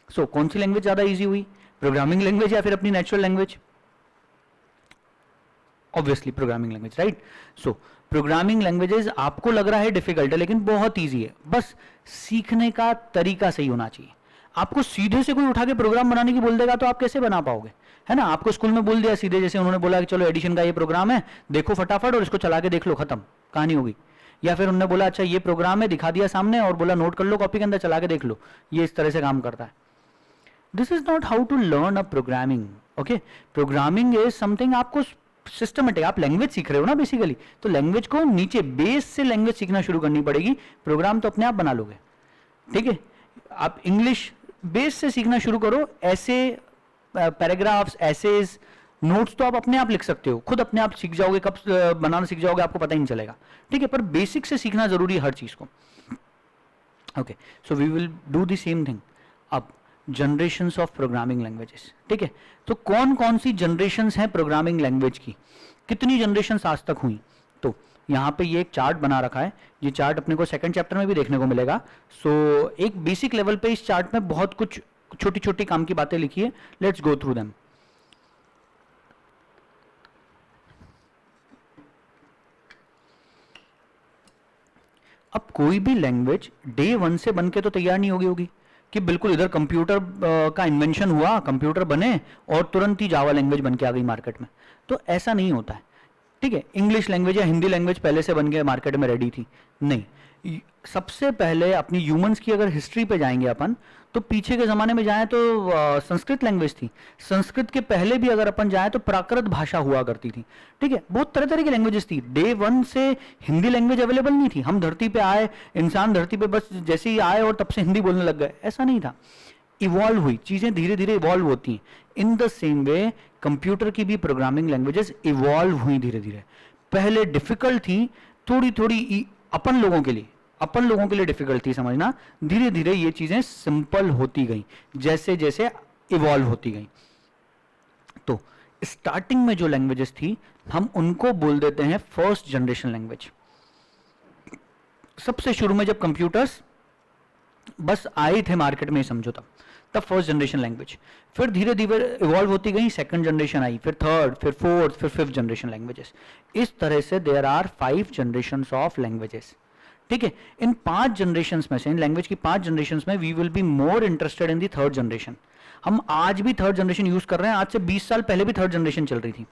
सो कौन सी लैंग्वेज ज्यादा इजी हुई, प्रोग्रामिंग लैंग्वेज या फिर अपनी natural language? Obviously programming language, right. So programming languages आपको लग रहा है डिफिकल्ट है, लेकिन बहुत ईजी है, बस सीखने का तरीका सही होना चाहिए। आपको सीधे से कोई उठा के प्रोग्राम बनाने की बोल देगा तो आप कैसे बना पाओगे, है ना। आपको स्कूल में बोल दिया सीधे, जैसे उन्होंने बोला कि चलो एडिशन का ये प्रोग्राम है, देखो फटाफट और इसको चला के देख लो, खत्म, कहानी होगी। या फिर उन्होंने बोला अच्छा ये प्रोग्राम है, दिखा दिया सामने और बोला नोट कर लो कॉपी के अंदर, चला के देख लो, ये इस तरह से काम करता है। This is not how to learn a programming. Okay, programming is something आपको सिस्टमेटिक, आप लैंग्वेज सीख रहे हो ना बेसिकली, तो लैंग्वेज को नीचे बेस से लैंग्वेज सीखना शुरू करनी पड़ेगी। प्रोग्राम तो अपने आप बना लोगे, ठीक है। आप इंग्लिश बेस से सीखना शुरू करो, ऐसे पैराग्राफ्स, एसेज, नोट्स तो आप अपने आप लिख सकते हो, खुद अपने आप सीख जाओगे, कब बनाना सीख जाओगे आपको पता ही नहीं चलेगा, ठीक है। पर बेसिक से सीखना जरूरी है हर चीज को। Okay, so we will do the same thing. अब जनरेशंस ऑफ प्रोग्रामिंग लैंग्वेजेस, ठीक है। तो कौन कौन सी जनरेशंस हैं प्रोग्रामिंग लैंग्वेज की, कितनी जनरेशंस आज तक हुई? तो यहाँ पे ये एक चार्ट बना रखा है, ये चार्ट अपने को सेकंड चैप्टर में भी देखने को मिलेगा। सो एक बेसिक लेवल पे इस चार्ट में बहुत कुछ छोटी छोटी काम की बातें लिखी है, लेट्स गो थ्रू देम। अब कोई भी लैंग्वेज डे 1 से बन के तो तैयार नहीं होगी कि बिल्कुल इधर कंप्यूटर का इन्वेंशन हुआ, कंप्यूटर बने और तुरंत ही जावा लैंग्वेज बन के आ गई मार्केट में, तो ऐसा नहीं होता है, ठीक है। इंग्लिश लैंग्वेज या हिंदी लैंग्वेज पहले से बन के मार्केट में रेडी थी, नहीं। सबसे पहले अपनी ह्यूमंस की अगर हिस्ट्री पे जाएंगे अपन, तो पीछे के ज़माने में जाएं तो संस्कृत लैंग्वेज थी। संस्कृत के पहले भी अगर अपन जाएं तो प्राकृत भाषा हुआ करती थी, ठीक है। बहुत तरह तरह की लैंग्वेजेस थी। डे 1 से हिंदी लैंग्वेज अवेलेबल नहीं थी। हम धरती पे आए, इंसान धरती पे बस जैसे ही आए और तब से हिंदी बोलने लग गए, ऐसा नहीं था। इवॉल्व हुई चीज़ें, धीरे धीरे इवॉल्व होती हैं। इन द सेम वे कंप्यूटर की भी प्रोग्रामिंग लैंग्वेजेस इवॉल्व हुई धीरे धीरे। पहले डिफिकल्ट थी, थोड़ी थोड़ी अपन लोगों के लिए डिफिकल्ट थी समझना, धीरे धीरे ये चीजें सिंपल होती गई जैसे जैसे इवॉल्व होती गई। तो स्टार्टिंग में जो लैंग्वेजेस थी हम उनको बोल देते हैं फर्स्ट जनरेशन लैंग्वेज। सबसे शुरू में जब कंप्यूटर्स बस आए थे मार्केट में, समझो तब फर्स्ट जनरेशन लैंग्वेज। फिर धीरे धीरे इवॉल्व होती गई, सेकंड जनरेशन आई, फिर थर्ड, फिर फोर्थ, फिर फिफ्थ जनरेशन लैंग्वेजेस। इस तरह से there are 5 generations of languages. ठीक है, इन 5 जनरेशन्स में से, इन लैंग्वेज की 5 जनरेशन्स में we will be more interested in the third generation. हम आज भी थर्ड जनरेशन यूज कर रहे हैं, आज से 20 साल पहले भी थर्ड जनरेशन चल रही थी।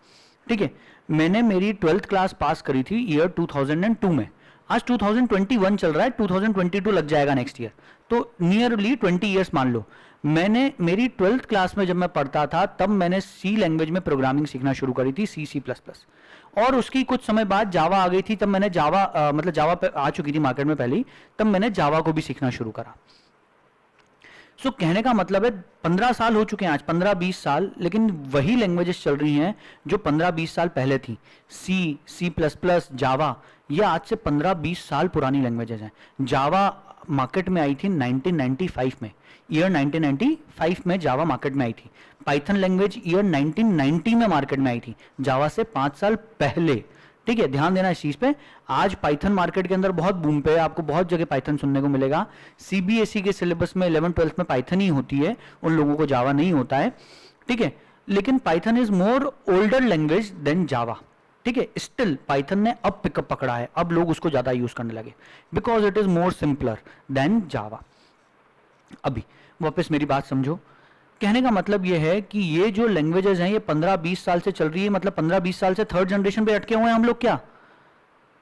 ठीक है, मैंने मेरी 12th क्लास पास करी थी ईयर 2002 में, आज 2021 चल रहा है, 2022 लग जाएगा नेक्स्ट ईयर, तो नियरली 20 ईयर्स मान लो। मैंने मेरी 12th क्लास में जब मैं पढ़ता था तब मैंने सी लैंग्वेज में प्रोग्रामिंग सीखना शुरू करी थी, सी प्लस प्लस, और उसकी कुछ समय बाद जावा आ गई थी। तब मैंने जावा मतलब जावा आ चुकी थी मार्केट में पहले ही, तब मैंने जावा को भी सीखना शुरू करा। सो कहने का मतलब है 15 साल हो चुके हैं आज, 15-20 साल, लेकिन वही लैंग्वेजेस चल रही हैं जो 15-20 साल पहले थी। सी, सी प्लस प्लस, जावा, ये आज से 15-20 साल पुरानी लैंग्वेजेस हैं। जावा मार्केट में आई थी 1995 में, ईयर 1995 में जावा मार्केट में आई थी। पाइथन लैंग्वेज ईयर 1990 में मार्केट में आई थी, जावा से 5 साल पहले। ठीक है, ध्यान देना इस चीज पे। आज पाइथन मार्केट के अंदर बहुत बूम पे है, आपको बहुत जगह पाइथन सुनने को मिलेगा। सीबीएसई के सिलेबस में 11th-12th में पाइथन ही होती है, उन लोगों को जावा नहीं होता है। ठीक है, लेकिन Python is more older language than Java. ठीक है, स्टिल पाइथन ने अब पिकअप पकड़ा है, अब लोग उसको ज्यादा यूज करने लगे, because it is more simpler than Java. अभी वापस मेरी बात समझो, कहने का मतलब यह है कि ये जो लैंग्वेजेस हैं ये 15-20 साल से चल रही है, मतलब 15-20 साल से थर्ड जनरेशन पे अटके हुए हैं हम लोग क्या?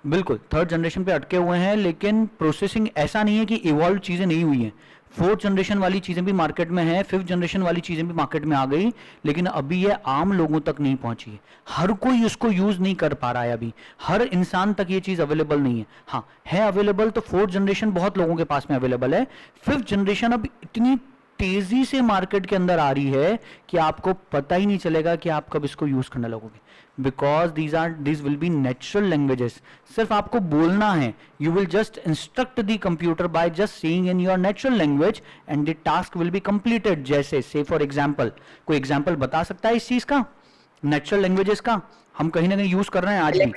बिल्कुल थर्ड जनरेशन पे अटके हुए हैं, लेकिन प्रोसेसिंग ऐसा नहीं है कि इवॉल्व चीजें नहीं हुई हैं। फोर्थ जनरेशन वाली चीजें भी मार्केट में है, फिफ्थ जनरेशन वाली चीजें भी मार्केट में आ गई, लेकिन अभी ये आम लोगों तक नहीं पहुंची है। हर कोई इसको यूज नहीं कर पा रहा है, अभी हर इंसान तक ये चीज अवेलेबल नहीं है। हाँ है अवेलेबल, तो फोर्थ जनरेशन बहुत लोगों के पास में अवेलेबल है। फिफ्थ जनरेशन अब इतनी तेजी से मार्केट के अंदर आ रही है कि आपको पता ही नहीं चलेगा कि आप कब इसको यूज करने लगोगे, because these will be natural languages. सिर्फ आपको बोलना है, you will just instruct the computer by just saying in your natural language and the task will be completed. जैसे से फॉर एग्जांपल, कोई एग्जांपल बता सकता है इस चीज का, नेचुरल लैंग्वेजेस का? हम कहीं ना कहीं यूज कर रहे हैं आज भी।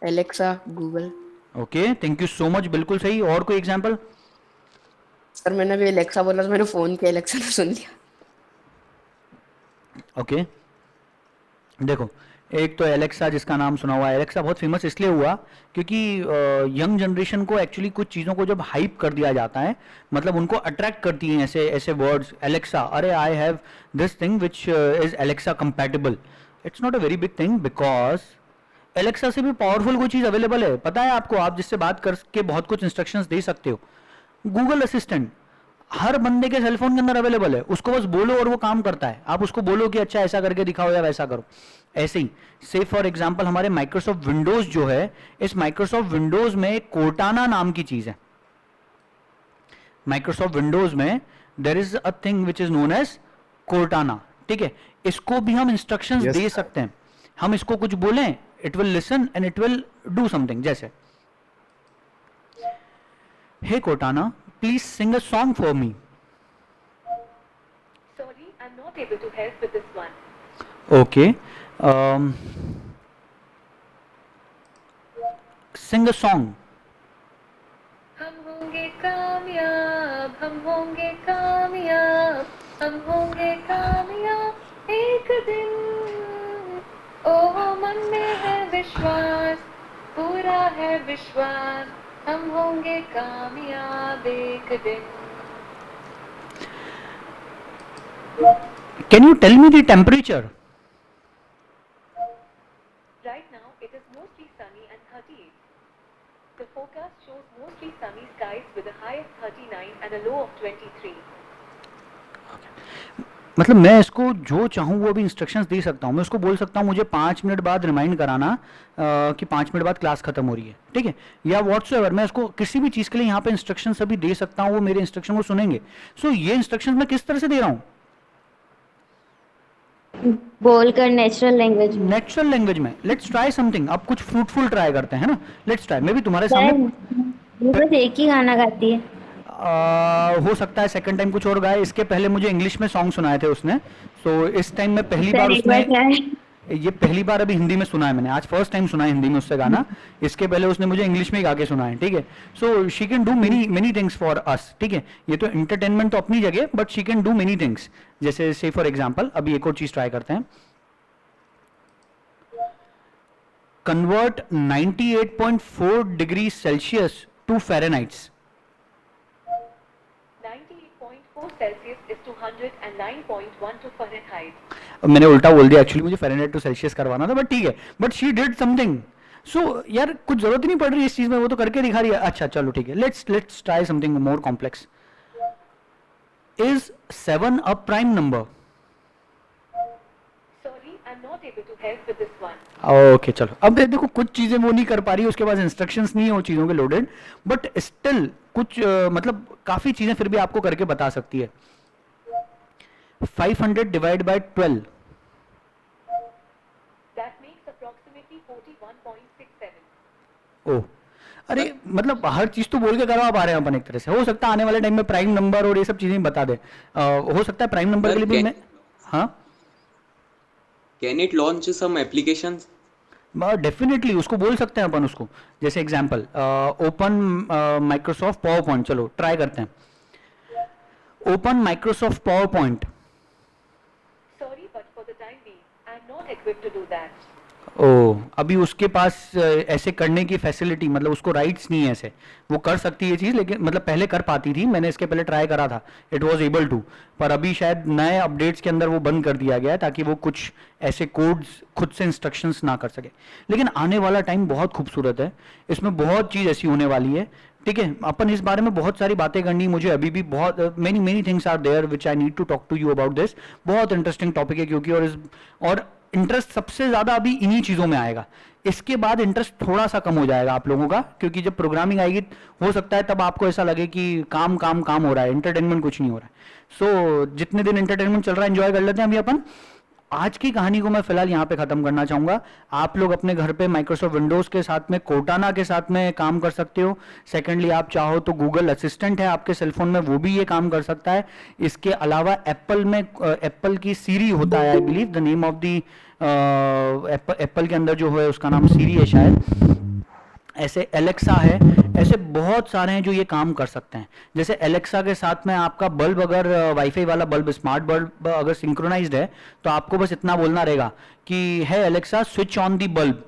Alexa, Google. Okay, thank you so much, बिल्कुल सही। और कोई एग्जांपल? सर मैंने अभी एलेक्सा बोला तो मैंने फोन किया, एलेक्सा ने सुन लिया। ओके, देखो एक तो एलेक्सा, जिसका नाम सुना हुआ है, एलेक्सा बहुत फेमस इसलिए हुआ क्योंकि यंग जनरेशन को एक्चुअली कुछ चीज़ों को जब हाइप कर दिया जाता है, मतलब उनको अट्रैक्ट करती हैं ऐसे ऐसे वर्ड्स। एलेक्सा, अरे I have this thing which is Alexa compatible. It's not a very big thing, because Alexa से भी पावरफुल कोई चीज़ अवेलेबल है, पता है आपको? आप जिससे बात करके बहुत कुछ इंस्ट्रक्शंस दे सकते हो। गूगल असिस्टेंट हर बंदे के सेलफोन के अंदर अवेलेबल है, उसको बस बोलो और वो काम करता है। आप उसको बोलो कि अच्छा ऐसा करके दिखाओ या वैसा करो। ऐसे ही से फॉर एग्जांपल हमारे माइक्रोसॉफ्ट विंडोज जो है, इस माइक्रोसॉफ्ट विंडोज में एक कोर्टाना नाम की चीज है। माइक्रोसॉफ्ट विंडोज में there is a thing which is known as Cortana. ठीक है, इसको भी हम इंस्ट्रक्शंस दे सकते हैं। हम इसको कुछ बोलें, it will listen and it will do something. जैसे हे Cortana, please sing a song for me. Sorry, I'm not able to help with this one. Okay. Sing a song. हम होंगे कामयाब, हम होंगे कामयाब, हम होंगे कामयाब एक दिन। ओह मन में है विश्वास, पूरा है विश्वास, हम होंगे कामयाब एक दिन। Can you tell me the temperature? Right now it is mostly sunny and 38. The forecast shows mostly sunny skies with a high of 39 and a low of 23. मतलब मैं इसको जो चाहूँ वो भी इंस्ट्रक्शंस दे सकता हूँ। मैं उसको बोल सकता हूँ मुझे 5 मिनट बाद रिमाइंड कराना कि 5 मिनट बाद क्लास खत्म हो रही है। ठीक है, या व्हाट्सएवर मैं उसको किसी भी चीज़ के लिए यहाँ पे इंस्ट्रक्शन सभी दे सकता हूँ, वो मेरे इंस्ट्रक्शन को सुनेंगे। सो ये इंस्ट्रक्शन मैं किस तरह से दे रहा हूँ? बोलकर नेचुरल लैंग्वेज में। नेचुरल लैंग्वेज में। लेट्स ट्राई समथिंग, अब कुछ फ्रूटफुल ट्राई करते हैं ना। Let's try. मैं भी तुम्हारे सामने बस एक ही गाना गाती है। हो सकता है सेकंड टाइम कुछ और गाए। इसके पहले मुझे इंग्लिश में सॉन्ग सुनाए थे उसने, सो इस टाइम मैं पहली बार उसने ये पहली बार अभी हिंदी में सुना है मैंने, आज फर्स्ट टाइम सुना है हिंदी में उससे गाना, इसके पहले उसने मुझे इंग्लिश में गा के सुना है, ठीक है। So she can do many many things for us, ठीक है। ये तो एंटरटेनमेंट तो अपनी जगह, but she can do many things. जैसे से फॉर एग्जाम्पल अभी एक और चीज ट्राई करते हैं, convert 98.4 degree Celsius to Fahrenheits. 98.4 Celsius is to 109.1 to Fahrenheit. मैंने उल्टा बोल दिया, एक्चुअली मुझे फ़ारेनहाइट टू सेल्सियस करवाना था, बट ठीक है। But she did something. So यार कुछ जरूरत ही नहीं पड़ रही इस चीज में, वो तो करके दिखा रही है। अच्छा चलो ठीक है, let's try something more complex. Is 7 a prime number? Sorry, I'm not able to help with this one. Okay चलो, अब देखो कुछ चीजें वो नहीं कर पा रही, उसके पास इंस्ट्रक्शंस नहीं है वो चीजों के लोडेड, बट स्टिल कुछ मतलब काफी चीजें फिर भी आपको करके बता सकती है। 500 divide by 12, That makes approximately 41.67. ओह अरे मतलब हर चीज तो बोल के करवा पा रहे हैं अपन एक तरह से। हो सकता है आने वाले टाइम में प्राइम नंबर और ये सब चीजें बता दे। हो सकता है प्राइम नंबर के लिए भी मैं, हाँ Can it launch some applications? Definitely उसको बोल सकते हैं अपन उसको। जैसे example open Microsoft power point, चलो ट्राई करते हैं। Open Microsoft power point. Sorry, but for the time being, I'm not equipped to do that. ओ अभी उसके पास ऐसे करने की फैसिलिटी, मतलब उसको राइट्स नहीं है ऐसे। वो कर सकती है ये चीज़, लेकिन मतलब पहले कर पाती थी, मैंने इसके पहले ट्राई करा था, इट वाज एबल टू, पर अभी शायद नए अपडेट्स के अंदर वो बंद कर दिया गया है ताकि वो कुछ ऐसे कोड्स खुद से इंस्ट्रक्शंस ना कर सके। लेकिन आने वाला टाइम बहुत खूबसूरत है, इसमें बहुत चीज़ ऐसी होने वाली है, ठीक है। अपन इस बारे में बहुत सारी बातें करनी, मुझे अभी भी बहुत many things are there which I need to talk to you about this. बहुत इंटरेस्टिंग टॉपिक है क्योंकि और इंटरेस्ट सबसे ज़्यादा अभी इन्हीं चीज़ों में आएगा। इसके बाद इंटरेस्ट थोड़ा सा कम हो जाएगा आप लोगों का, क्योंकि जब प्रोग्रामिंग आएगी हो सकता है तब आपको ऐसा लगे कि काम काम काम हो रहा है, एंटरटेनमेंट कुछ नहीं हो रहा है। सो जितने दिन एंटरटेनमेंट चल रहा है एंजॉय कर लेते हैं अभी अपन। आज की कहानी को मैं फिलहाल यहाँ पे खत्म करना चाहूंगा। आप लोग अपने घर पे माइक्रोसॉफ्ट विंडोज के साथ में कोर्टाना के साथ में काम कर सकते हो। सेकेंडली आप चाहो तो गूगल असिस्टेंट है आपके सेलफोन में, वो भी ये काम कर सकता है। इसके अलावा एप्पल में एप्पल की सीरी होता है, I believe the name of the Apple के अंदर जो है उसका नाम सीरी है शायद, ऐसे एलेक्सा है, ऐसे बहुत सारे हैं जो ये काम कर सकते हैं। जैसे एलेक्सा के साथ में आपका बल्ब, अगर वाईफाई वाला बल्ब, स्मार्ट बल्ब अगर सिंक्रोनाइज्ड है तो आपको बस इतना बोलना रहेगा कि है Alexa switch on the bulb,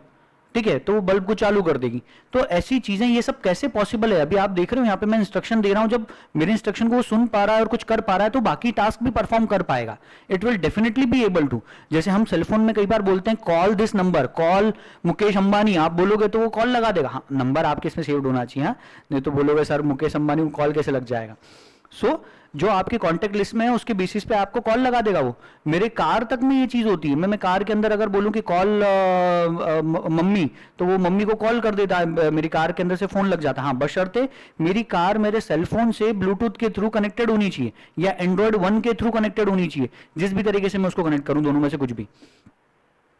ठीक है, तो वो बल्ब को चालू कर देगी। तो ऐसी चीजें, ये सब कैसे पॉसिबल है? अभी आप देख रहे हो यहाँ पे मैं इंस्ट्रक्शन दे रहा हूँ, जब मेरे इंस्ट्रक्शन को वो सुन पा रहा है और कुछ कर पा रहा है तो बाकी टास्क भी परफॉर्म कर पाएगा। It will definitely be able to. जैसे हम सेलफोन में कई बार बोलते हैं call this number, call Mukesh Ambani, आप बोलोगे तो वो कॉल लगा देगा। हाँ, नंबर आपके इसमें सेव्ड होना चाहिए, हाँ, नहीं तो बोलोगे सर मुकेश अंबानी को कॉल कैसे लग जाएगा। सो जो आपके कॉन्टेक्ट लिस्ट में है उसके बेसिस पे आपको कॉल लगा देगा वो। मेरे कार तक में ये चीज होती है, मैं कार के अंदर अगर बोलूं कि कॉल मम्मी, तो वो मम्मी को कॉल कर देता है, मेरी कार के अंदर से फोन लग जाता है। हाँ, बशर्ते मेरी कार मेरे सेलफोन से ब्लूटूथ के थ्रू कनेक्टेड होनी चाहिए या एंड्रॉइड 1 के थ्रू कनेक्टेड होनी चाहिए, जिस भी तरीके से मैं उसको कनेक्ट करूं, दोनों में से कुछ भी।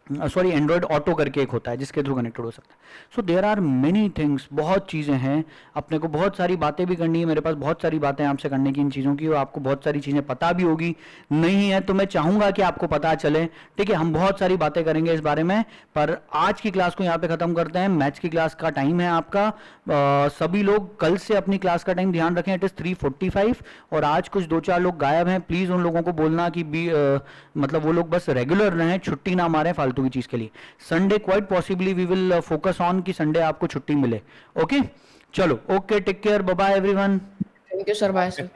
सॉरी, एंड्रॉइड ऑटो करके एक होता है जिसके थ्रू कनेक्टेड हो सकता है। So there are many things, बहुत चीज़ें हैं, अपने को बहुत सारी बातें भी करनी है। मेरे पास बहुत सारी बातें आपसे करने की इन चीज़ों की, और आपको बहुत सारी चीज़ें पता भी होगी, नहीं है तो मैं चाहूँगा कि आपको पता चले, ठीक है। हम बहुत सारी बातें करेंगे इस बारे में, पर आज की क्लास को यहाँ पे ख़त्म करते हैं। मैथ्स की क्लास का टाइम है आपका, सभी लोग कल से अपनी क्लास का टाइम ध्यान रखें, इट इज़ 3:45। और आज कुछ 2-4 लोग गायब हैं, प्लीज़ उन लोगों को बोलना कि मतलब वो लोग बस रेगुलर रहें, छुट्टी ना मारें फालतू की चीज़ के लिए। Sunday quite possibly we will focus on कि संडे आपको छुट्टी मिले। ओके, चलो, okay, take care, bye bye everyone. Thank you sir, bye sir.